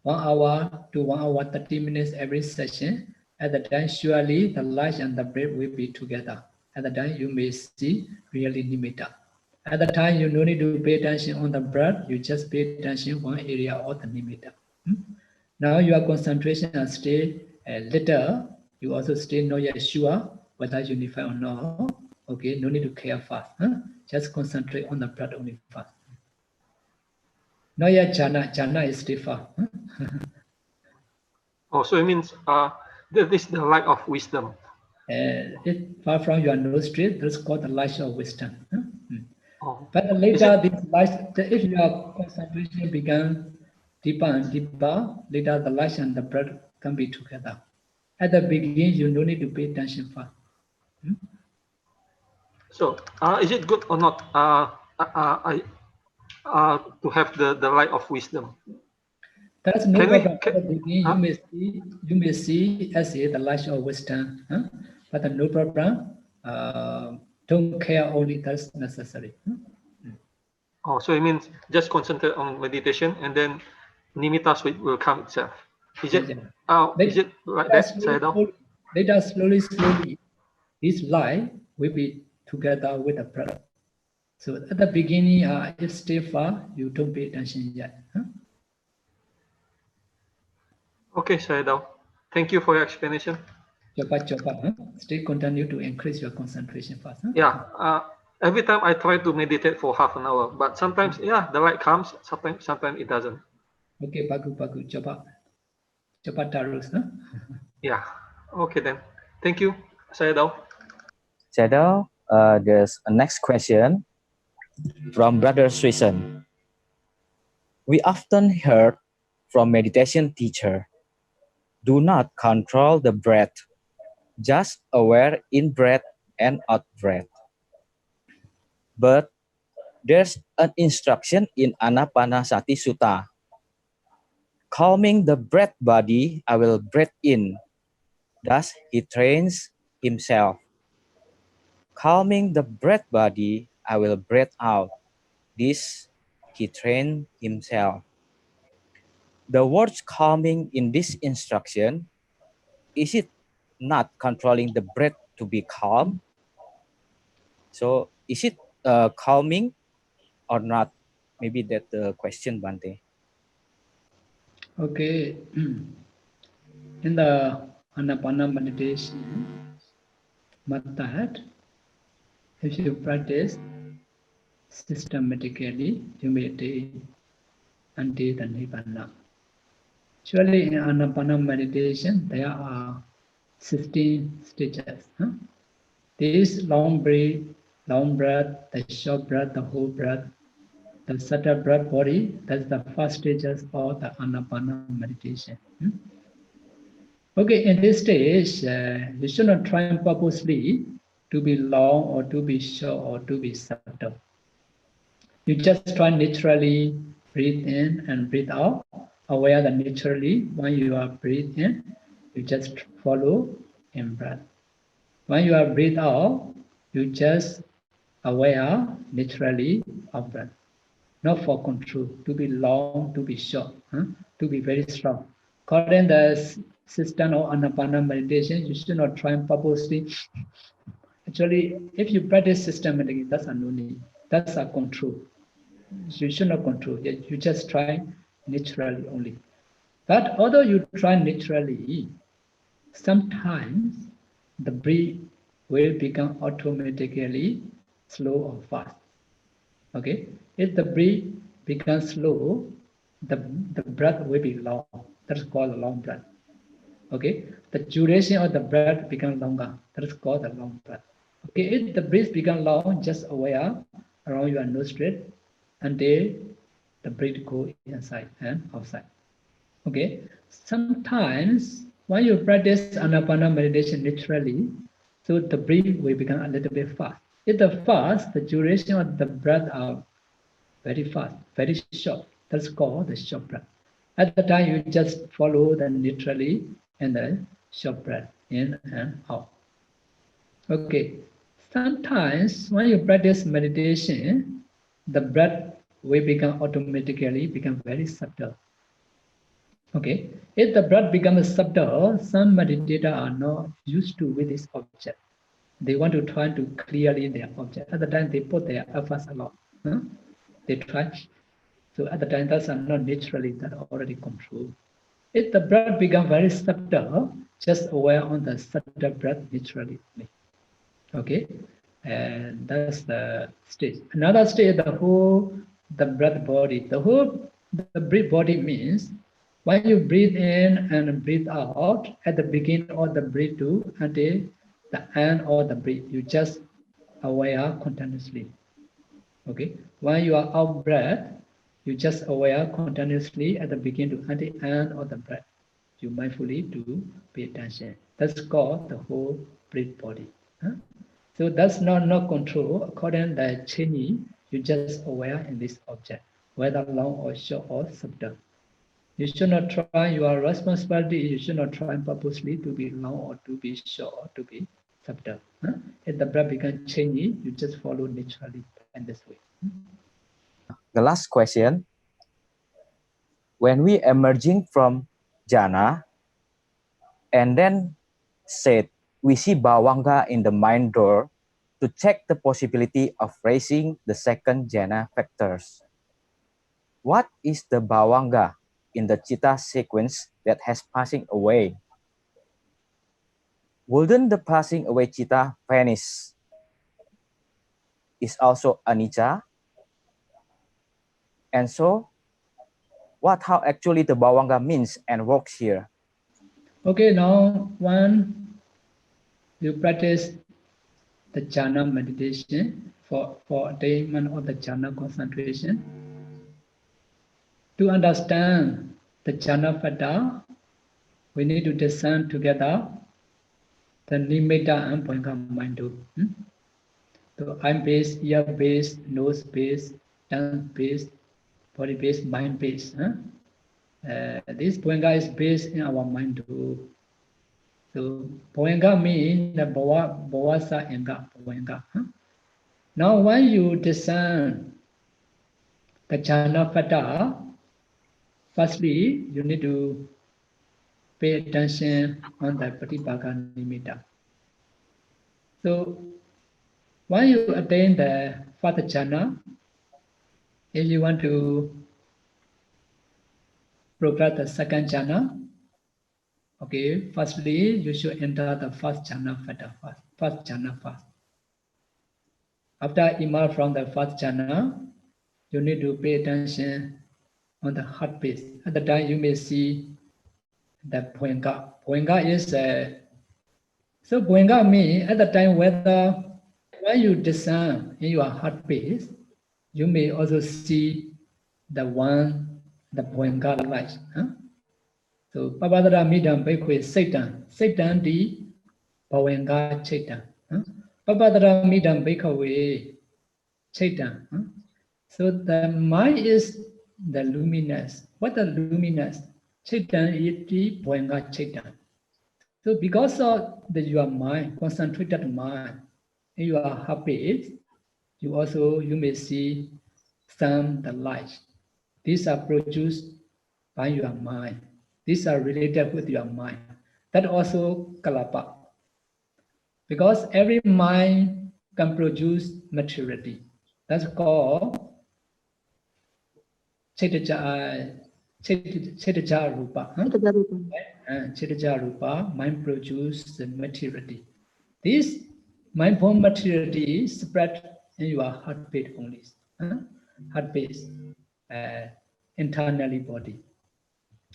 1 hour to 1 hour 30 minutes every session, at the time surely the light and the breath will be together. At the time you may see really nimitta. At the time you no need to pay attention on the breath, you just pay attention one area of the nimitta. Now your concentration is still little, you also still not yet sure whether unified or not. Okay, no need to care fast. Just concentrate on the breath only fast. Not yet jhana is still far. Oh, so it means this is the light of wisdom. If far from your nostril, that's called the light of wisdom. Oh. But later, this light, if your concentration began deeper and deeper, later the light and the breath can be together. At the beginning, you don't need to pay attention first. So, is it good or not to have the light of wisdom? That's no problem. At the beginning, you may see as the light of wisdom, but no problem. don't care only that's necessary. Oh, so it means just concentrate on meditation and then nimittas will come itself. Is it? Is it like that, Sayadaw? Let us slowly, this life will be together with the breath. So at the beginning, if stay far, you don't pay attention yet. Okay, Sayadaw. Thank you for your explanation. Coba, Still continue to increase your concentration fast. Yeah. Every time I try to meditate for half an hour, but sometimes, yeah, the light comes. Sometimes it doesn't. Okay, bagus. Coba terus. Yeah. Okay then. Thank you, Sayadaw. Sayadaw, there's a next question from Brother Srison. We often heard from meditation teacher, do not control the breath, just aware in breath and out breath. But there's an instruction in Anapanasati Sutta. Calming the breath body, I will breathe in. Thus he trains himself. Calming the breath body, I will breathe out. This he trained himself. The words calming in this instruction, is it not controlling the breath to be calm? So is it calming or not? Maybe that's the question, Bante. Okay. In the Anapana meditation method, if you practice systematically, you may attain until the Nibbana. Actually, in Anapana meditation, there are 16 stages. This long breath, the short breath, the whole breath, the subtle breath body, that's the first stages of the Anapana meditation. Okay, in this stage, you should not try purposely to be long or to be short or to be subtle. You just try naturally breathe in and breathe out, aware that naturally when you are breathe in, you just follow in breath. When you are breathe out, you just aware naturally of breath. Not for control, to be long, to be short, to be very strong. According to the system of Anapana meditation, you should not try and purposely. Actually, if you practice systematically, that's a no need. That's a control. You should not control. You just try naturally only. But although you try naturally, sometimes the breath will become automatically slow or fast. Okay, if the breath becomes slow, the breath will be long. That's called a long breath. Okay, the duration of the breath becomes longer. That's called a long breath. Okay, if the breath becomes long, just aware around your nostril until the breath go inside and outside. Okay, sometimes when you practice Anapana meditation naturally, so the breath will become a little bit fast. If the fast, the duration of the breath are very fast, very short. That's called the short breath. At the time, you just follow the naturally and the short breath in and out. Okay. Sometimes when you practice meditation, the breath will become automatically become very subtle. Okay. If the breath becomes subtle, some meditators are not used to with this object. They want to try to clearly their object. At the time, they put their efforts a lot. They try. So at the time, that's not naturally that already controlled. If the breath becomes very subtle, just aware on the subtle breath naturally. Okay, and that's the stage. Another stage, the breath body. The breath body means when you breathe in and breathe out at the beginning of the breath to until the end of the breath, you just aware continuously. Okay, when you are out breath, you just aware continuously at the beginning to the end of the breath. You mindfully do pay attention. That's called the whole breath body. So that's not control. According to the Chinese, you just aware in this object, whether long or short or subtle. You should not try your responsibility. You should not try purposely to be long or to be short or to be subtle. If the breath becomes changing, you just follow naturally in this way. The last question. When we emerging from jhana and then said we see bhavanga in the mind door to check the possibility of raising the second jhana factors. What is the bhavanga in the chitta sequence that has passing away? Wouldn't the passing away chitta vanish? Is also anicca? And so, how actually the bhavanga means and works here? Okay, now when you practice the jhana meditation for attainment of the jhana concentration, to understand the jhana factor, we need to discern together the nimitta and bhavanga mind too. So eye based, ear based, nose based, tongue based, body based, mind based. This bhavanga is based in our mind too. So bhavanga means the bhavasa anga bhavanga. Now when you discern the jhana factor, firstly you need to pay attention on the patipaka nimitta. So when you attain the first jhana, if you want to progress the second jhana, okay, firstly you should enter the first jhana first. After emerge from the first jhana, you need to pay attention on the heart base. At the time you may see the bhavanga. Bhavanga is so bhavanga means at the time whether when you discern in your heart base, you may also see the bhavanga light. So papadara midam bhikkhve saitan di bhavanga chaitan. Papadara midam bhikkhve chaitan. So the mind is the luminous. What the luminous? Chaitan is the bhavanga chaitan. So because of your mind, concentrated mind, in your habits, you may see the light. These are produced by your mind. These are related with your mind. That also kalapa. Because every mind can produce materiality. That's called Chetaja Rupa. Chetaja Rupa, mind produce materiality. This mind-born materiality spread in your heart base only. Heart base, internally body.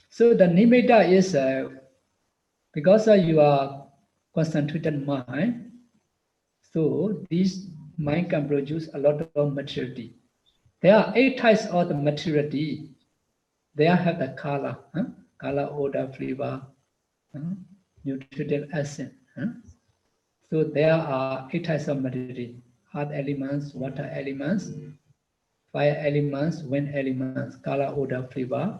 So the nimitta is because of your concentrated mind, so this mind can produce a lot of materiality. There are 8 types of the materiality. They have the color, odor, flavor, nutritive acid. So there are 8 types of materiality: earth elements, water elements, fire elements, wind elements, color, odor, flavor,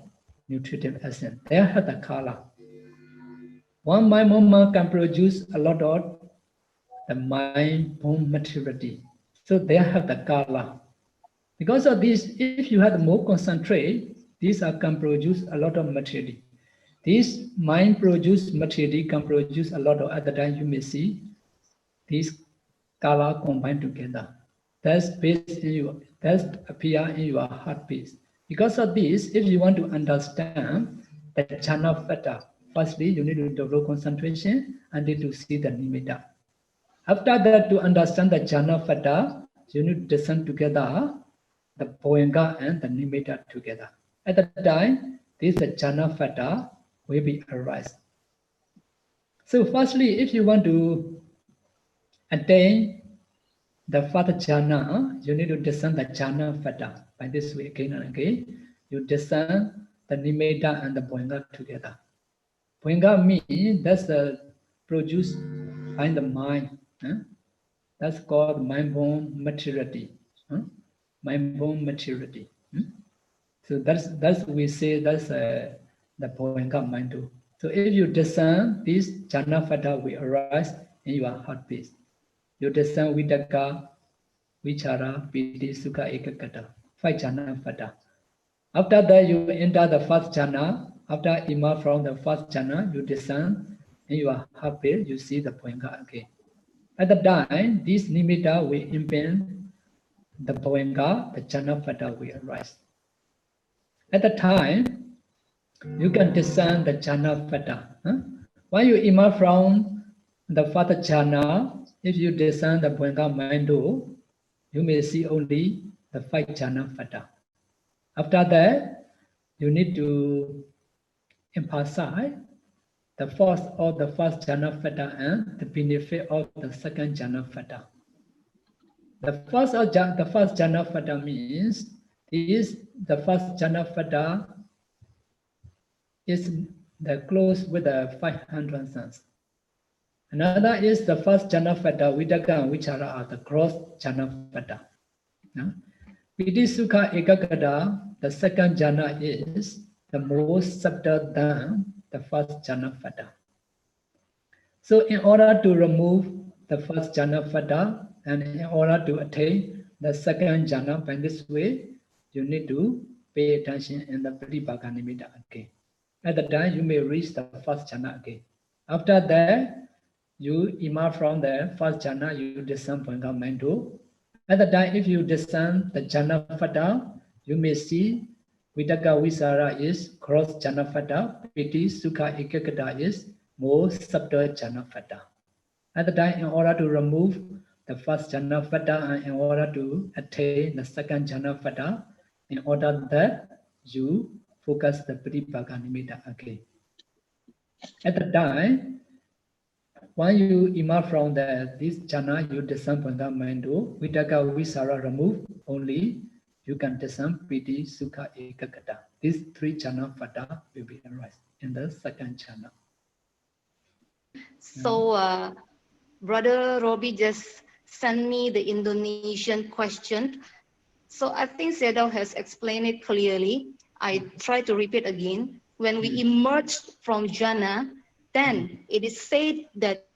nutritive acid. They have the color. One mind movement can produce a lot of the mind-born materiality. So they have the color. Because of this, if you have more concentrate, these can produce a lot of materiality. This mind-produced materiality can produce a lot of, at the time you may see, these color combined together. That's appear in your heart base. Because of this, if you want to understand the jhana factor, firstly you need to develop concentration and need to see the nimitta. After that, to understand the jhana factor, you need to discern together the bhavanga and the nimitta together. At the time, this jhana factor will be arise. So firstly, if you want to attain the first jhana, you need to discern the jhana factor. By this way, again and again, you discern the nimitta and the bhavanga together. Bhavanga means that's produced by the mind. That's called mind-born materiality. Mind-born materiality. So that's we say that's the bhavanga mind too. So if you discern this jhana factor will arise in your heartbeat. You descend Vidaka, Vichara, Piti, Sukha, Ekagata, 5 jhana fata. After that, you enter the first jhana. After emerge from the first jhana, you descend in your heartbeat, you see the Bhavanga again. At the time, this nimitta will impend the Bhavanga, the jhana fata will arise. At the time, you can discern the jhana fata. When you emerge from the first jhana, if you discern the Bhavanga mando, you may see only the 5 jhana fata. After that, you need to emphasize the force of the first jhana fata and the benefit of the second jhana fata. The first jhana fata means the first jhana fata is the close with the 500 suns. Another is the first jhana fata, Vidaka and Vichara are the cross jhana fata. Piti Sukha Ekagata, the second jhana is the most subtle than the first jhana fata. So in order to remove the first jhana fata and in order to attain the second jhana by this way, you need to pay attention in the Pratibhaka Nimitta again. At the time, you may reach the first jhana again. After that, you emerge from the first jhana, you descend Bhavanga mando. At the time, if you descend the jhana fata, you may see Vidaka Visara is cross jhana fata, Piti Sukha Ekagata is more subtle jhana fata. At the time, in order to remove the first jhana fata and in order to attain the second jhana fata, in order that you focus the Pratibhaka Nimitta again. At the time, when you emerge from this jhana, you descend Bhavanga mando, Vidaka Visara remove only, you can descend Piti Sukha Ekagata. These 3 jhana fata will be arise in the second jhana. So, Brother Robbie just sent me the Indonesian question. So I think Sayadaw has explained it clearly. I try to repeat again. When we emerge from jhana, then it is said that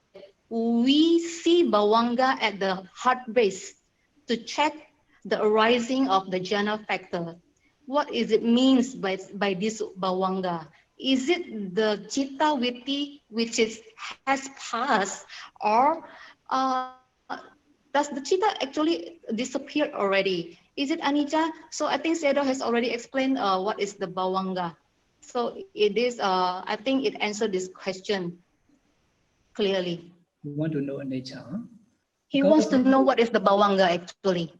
we see Bhavanga at the heart base to check the arising of the jhana factor. What is it means by this Bhavanga? Is it the Chitta Vritti which has passed, or does the Chitta actually disappear already? Is it anicca? So I think Sayadaw has already explained what is the Bhavanga. So it is, I think it answered this question clearly. You want to know nature? Huh? He wants to know what is the Bhavanga actually.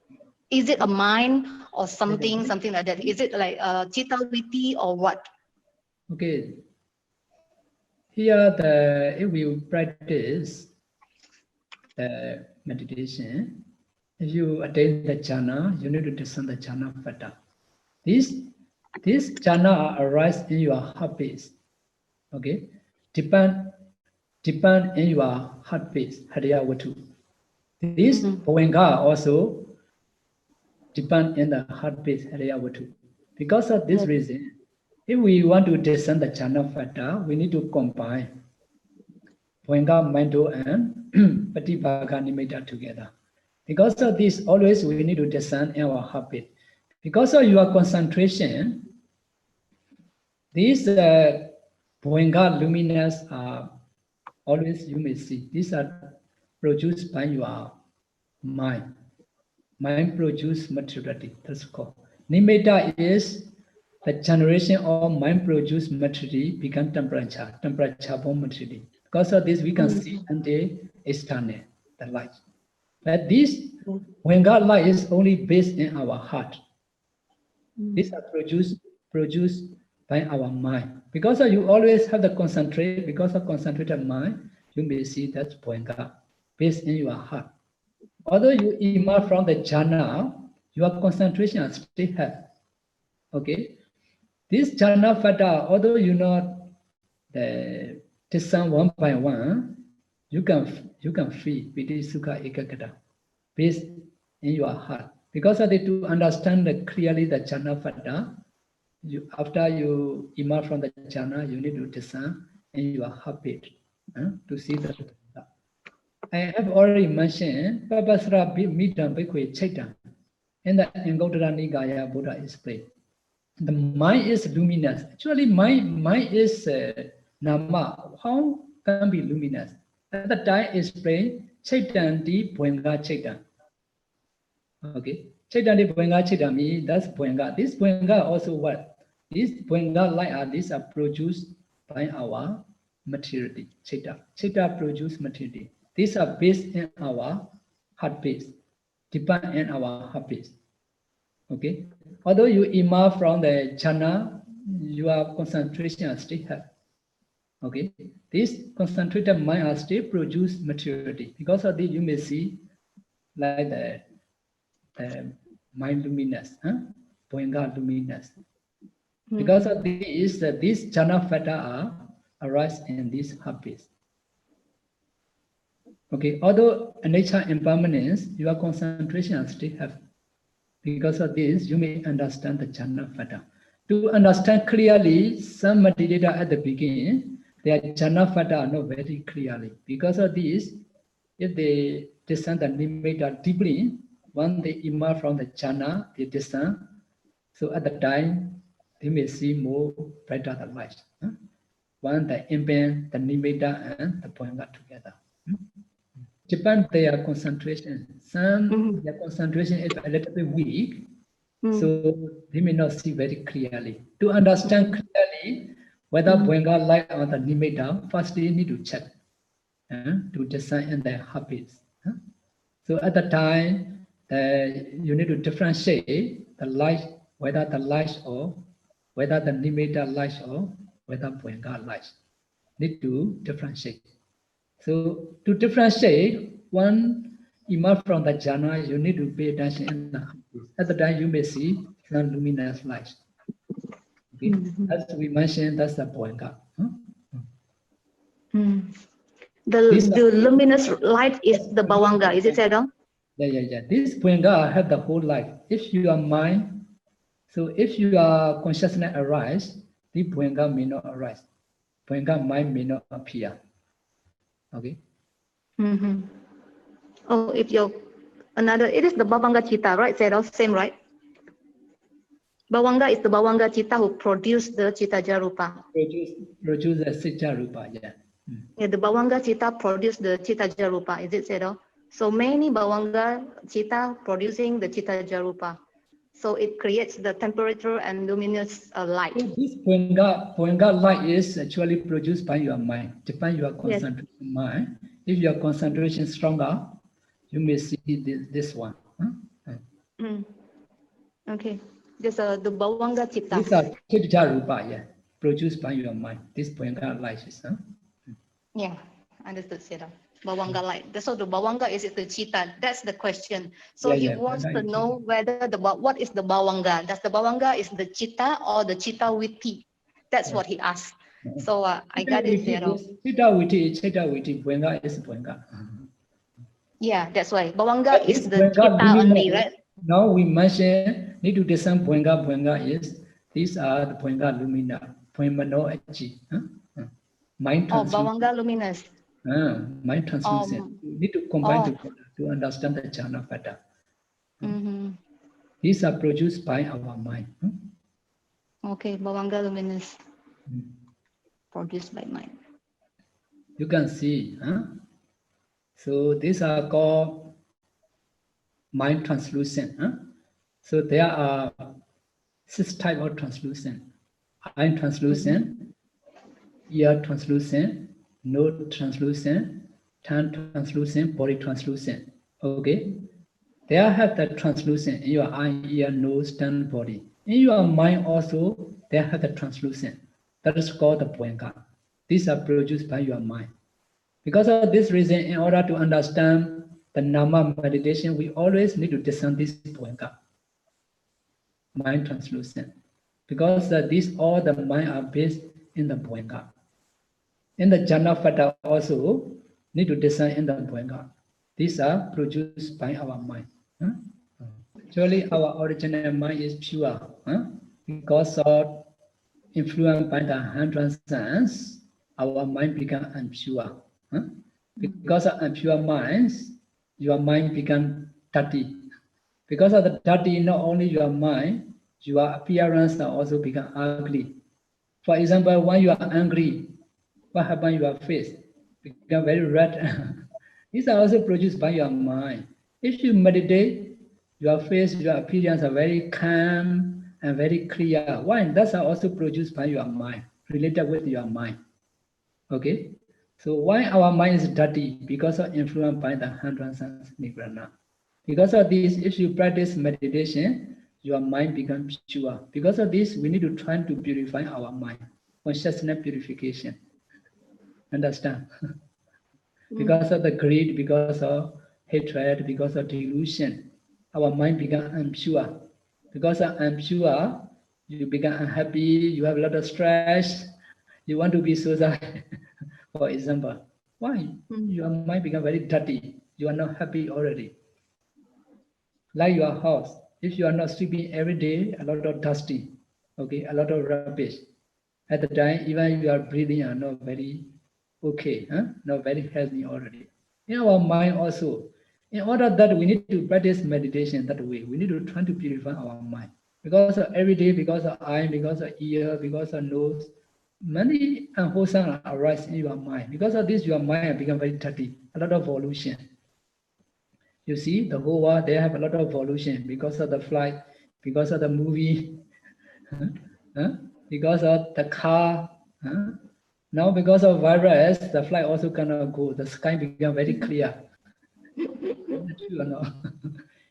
Is it a mind or something like that? Is it like Chitta Vritti or what? Okay. Here, if we practice the meditation, if you attain the jhana, you need to discern the jhana fata. This jhana arise in your heartbeat. Okay, depend in your heartbeat, hariya vatu. This Bhavanga also depend in the heartbeat, hariya vatu. Because of this reason, if we want to discern the jhana fata, we need to combine Bhavanga mando and Pratibhaka Nimitta together. Because of this, always we need to discern in our heartbeat. Because of your concentration, these Bhavanga luminous are always you may see. These are produced by your mind. Mind produce materiality. That's called. Nimitta is the generation of mind produced materiality become temperature born materiality. Because of this, we can see until external, the light. But this Bhavanga light is only based in our heart. These are produced by our mind. Because you always have the concentrate, because of concentrated mind, you may see that Bhavanga based in your heart. Although you emerge from the jhana, your concentration is still have. Okay? This jhana fata, although you not discern one by one, you can feel Piti Sukha Ekagata based in your heart. Because of it, to understand clearly the jhana fata, after you emerge from the jhana, you need to discern in your heartbeat to see the. I have already mentioned Dhammasara Midam Bhikkhve Chaitanya in the Anguttara Nikaya Buddha explained. The mind is luminous. Actually, mind is nama. How can be luminous? At the time explained Chaitanya di Bhuenga Chaitanya. Okay, Chaitanya di Bhuenga Chaitanya means that's Bhuenga. This Bhuenga also what? This Bhuenga light are these are produced by our materiality. Chaitanya produce materiality. These are based in our heart base, depend in our heart base. Okay, although you emerge from the jhana, your concentration are still have. Okay, this concentrated mind are still produce materiality. Because of this, you may see like the mind luminous, Bhuenga luminous. Because of this, these jhana factor are arise in this heart base. Okay, although nature impermanence, your concentration are still have. Because of this, you may understand the jhana factor. To understand clearly, some meditator at the beginning, their jhana factor are not very clearly. Because of this, if they descend the nimitta deeply, when they emerge from the jhana, they descend. So at the time, they may see more brighter the light. When they implement the nimitta and the Bhuenga together. Japan, their concentration. Some their concentration is a little bit weak, so they may not see very clearly. To understand clearly whether Bhuenga light or the nimitta, first you need to check to design in their habits. So at the time, you need to differentiate the light, whether the light or whether the nimitta light or whether Bhuenga light. Need to differentiate. So to differentiate, one emerge from the jhana, you need to pay attention in the habits. At the time, you may see some luminous light. Okay? As we mentioned, that's the Bhuenga. The luminous light is the bhavanga, is it, Sayadaw? Yeah. This Bhuenga have the whole life. If you are mind, so if you are consciousness arise, the Bhuenga may not arise. Bhuenga mind may not appear. Okay. Oh, if you're another, it is the bhavanga chitta, right, Sayadaw? Same, right? Bhavanga is the bhavanga chitta who produced the chitta jarupa. Produce the chitta rupa, yeah. Yeah, the bhavanga chitta produced the chitta jarupa, is it, Sayadaw? So many bhavanga chitta producing the chitta jarupa. So it creates the temperature and luminous light. So this Bhuenga light is actually produced by your mind, depend your concentration mind. If your concentration is stronger, you may see this one. Okay, this the bhavanga chitta. These are chitta rupa, yeah, produced by your mind. This Bhuenga light is. Yeah, understood, Sayadaw. Bhavanga light. So the bhavanga is the chitta. That's the question. So he wants to know whether what is the bhavanga. Does the bhavanga is the chitta or the chitta vitti? That's what he asked. So I got it, Sayadaw. Chitta vitti, Bhuenga is Bhuenga. Yeah, that's why. Bhavanga is the chitta only, right? Now we mention, need to discern Bhuenga is, these are the Bhuenga lumina, Bhuenmano achi. Mind translucent. Bhavanga luminous. Mind translucent. You need to combine together to understand the jhana factor. These are produced by our mind. Okay, bhavanga luminous. Produced by mind. You can see. So these are called mind translucent. So there are 6 types of translucent. Eye translucent, ear translucent, nose translucent, tongue translucent, body translucent. Okay? They have the translucent in your eye, ear, nose, tongue, body. In your mind also, they have the translucent. That is called the Bhuenga. These are produced by your mind. Because of this reason, in order to understand the Nama meditation, we always need to discern this Bhuenga, mind translucent. Because these all the mind are based in the Bhuenga. In the jhana factor also need to discern in the Bhuenga. These are produced by our mind. Actually, our original mind is pure. Because of influenced by the 100 sense, our mind becomes impure. Because of impure minds, your mind become dirty. Because of the dirty, not only your mind, your appearance also become ugly. For example, when you are angry, what happens to your face? Become very red. These are also produced by your mind. If you meditate, your face, your appearance are very calm and very clear. Why? That's also produced by your mind, related with your mind. Okay? So why our mind is dirty? Because of influenced by the 100 sense nibbana. Because of this, if you practice meditation, your mind becomes pure. Because of this, we need to try to purify our mind. Consciousness purification. Understand? Because of the greed, because of hatred, because of delusion, our mind becomes impure. Because of impure, you become unhappy, you have a lot of stress, you want to be suicide, for example. Why? Your mind become very dirty. You are not happy already. Like your house, if you are not sleeping every day, a lot of dusty, okay, a lot of rubbish. At the time, even you are breathing are not very okay, not very healthy already. In our mind also, in order that we need to practice meditation that way, we need to try to purify our mind. Because of every day, because of eye, because of ear, because of nose, many unwholesome arise in your mind. Because of this, your mind become very dirty, a lot of pollution. You see, the whole world, they have a lot of pollution because of the flight, because of the movie, because of the car. Now, because of virus, the flight also cannot go. The sky become very clear.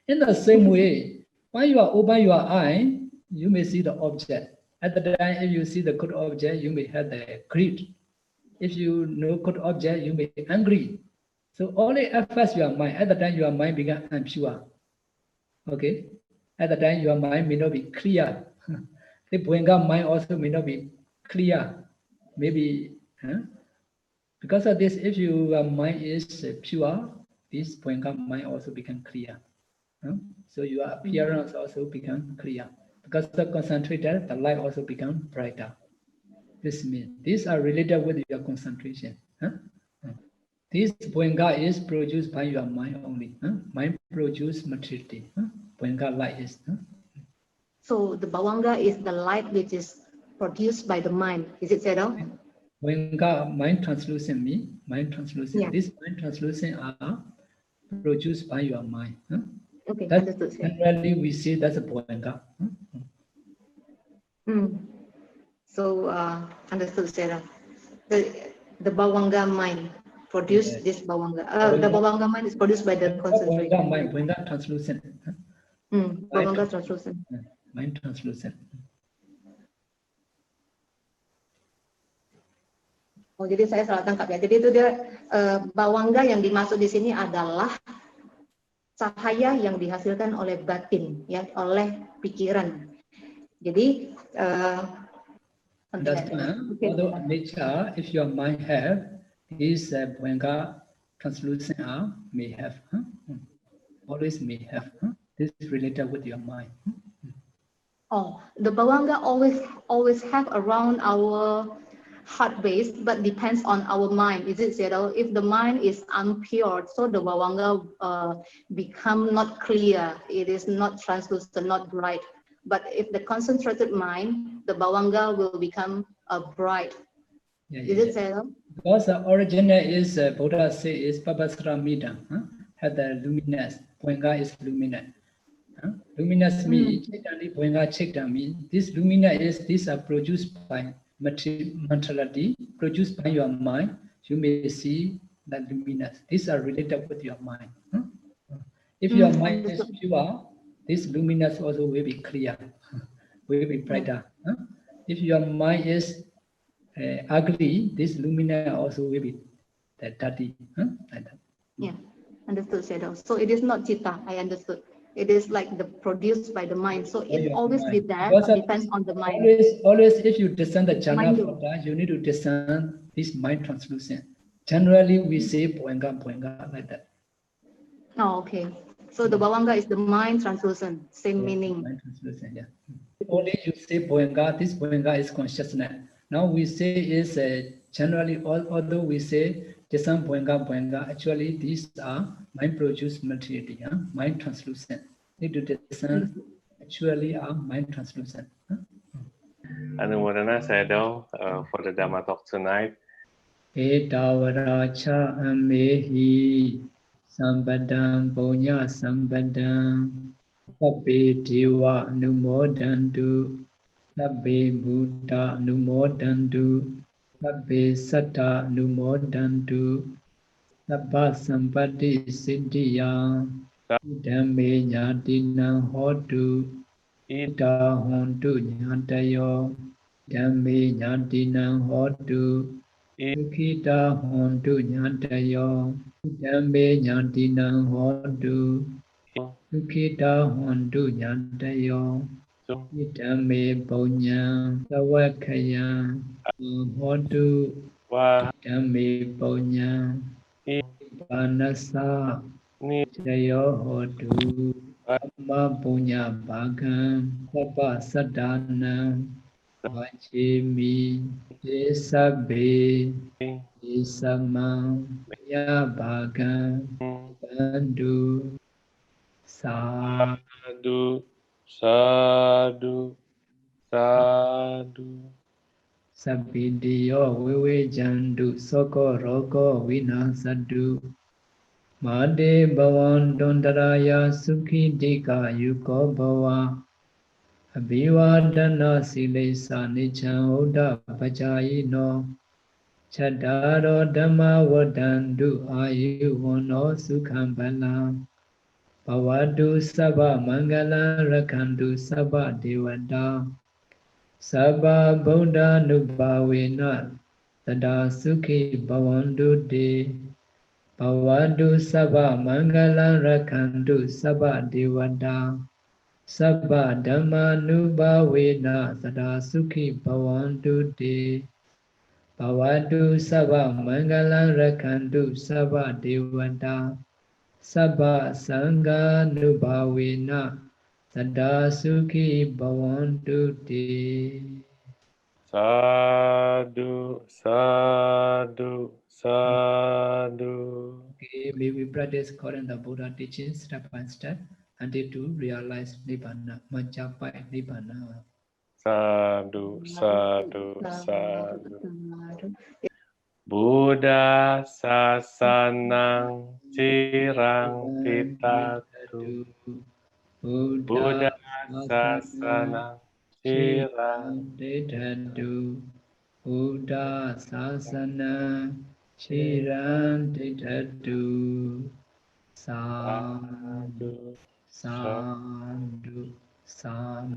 In the same way, when you are open your eye, you may see the object. At the time, if you see the good object, you may have the greed. If you know good object, you may be angry. So only affects your mind. At the time, your mind becomes impure. Okay? At the time, your mind may not be clear. The Bhuanga mind also may not be clear. Maybe because of this, if your mind is pure, this Bhuanga mind also become clear. So your appearance also become clear. Because the concentrated, the light also become brighter. This means these are related with your concentration. This Bhuanga is produced by your mind only. Mind produce materiality. Bhuanga light is. So the Bhavanga is the light which is produced by the mind. Is it Sayadaw? Bhuanga, mind translucent means mind translucent. Yeah. These mind translucent are produced by your mind. Okay, That's understood. generally we say that's a Bhuanga. So understood, Sayadaw. The Bhavanga mind produce this Bhavanga. The Bhavanga mind is produced by the concentration. Bhuanga translucent. Bhavanga translucent. Mind translucent. Oh, jadi saya salah tangkap ya. Jadi itu dia bawangga yang dimaksud di sini adalah cahaya yang dihasilkan oleh batin, ya, oleh pikiran. Jadi although nature, if your mind have this Bhuanga translucent may have, always may have. This is related with your mind. Oh, the bawangga always have around our heart base, but depends on our mind. Is it Sayadaw? If the mind is impure, so the bawangga become not clear. It is not translucent, not bright. But if the concentrated mind, the bawangga will become bright. Is it Sayadaw? Because the original is Buddha say is Papasara Mida, had the luminous. Bhuanga is luminous. Luminous means Bhuanga Chekta means this luminous is these are produced by mentality, produced by your mind. You may see that luminous. These are related with your mind. If your mind is pure, this luminous also will be clear, will be brighter. If your mind is ugly, this luminous also will be dirty. Yeah, understood, Sayadaw. So it is not citta, I understood. It is like the produced by the mind. So it always be there, depends on the mind. Always if you discern the jhana from that, you need to discern this mind translucent. Generally, we say Bhuanga like that. Oh, okay. So the bawangga is the mind translucent, same meaning. Mind translucent, yeah. Only you say Bhuanga, this Bhuanga is consciousness. Now we say is Generally, although we say Desam Buenga, actually these are mind-produced material, mind translucent. Need to descend actually are mind translucent. Anumodana Sayadaw for the DhammaTalk tonight. Etavaracha amehi sambadam punya sambadam sabbe deva numodantu sabbe buddha numodantu sabbe satta numodantu sabba sampatti siddhiya dhamme ñātinam hotu ita hontu ñātayo dhamme ñātinam hotu Ukita hontu ñātayo dhamme ñātinam hotu Ukita hontu ñātayo dhamme puññam savakkaya hotu dhamme puññam panasa jayo hotu amma punya bhagam sabba sadanam vachimi desabe desamam ya bhagam bandu Sadhu, sadhu, sadhu. sabbidiyo wewe jandu soko roko vinasadu Made bhavan dondaraya sukhi dika yuko bhava Abhivadana silesa nicham uddha pachayino Chadaro dhamma vadandu ayuvono sukham balam Bhavadu sabha mangala rakhandu sabha devata Sabha buddha nubhavena tada sukhi bhavandu te Bhavadu sabha mangala rakhandu sabha devata Sabba dhamma nubhavena sada sukhi bhavantu te Bhavadu sabha mangala rakhantu sabha devata Sabba sangha nubhavena sada sukhi bhavantu te. Sadhu, sadhu, sadhu. Okay, may we practice according to the Buddha teachings step by step until to realize Nibbana, mencapai Nibbana. Sadhu, sadhu, sadhu. Buddha sasanang cirang pitatu. Buddha sasanang cirang Ditthatu Buddha sasana Chiran Ditthatu Sadhu sadhu. Sadhu Sadhu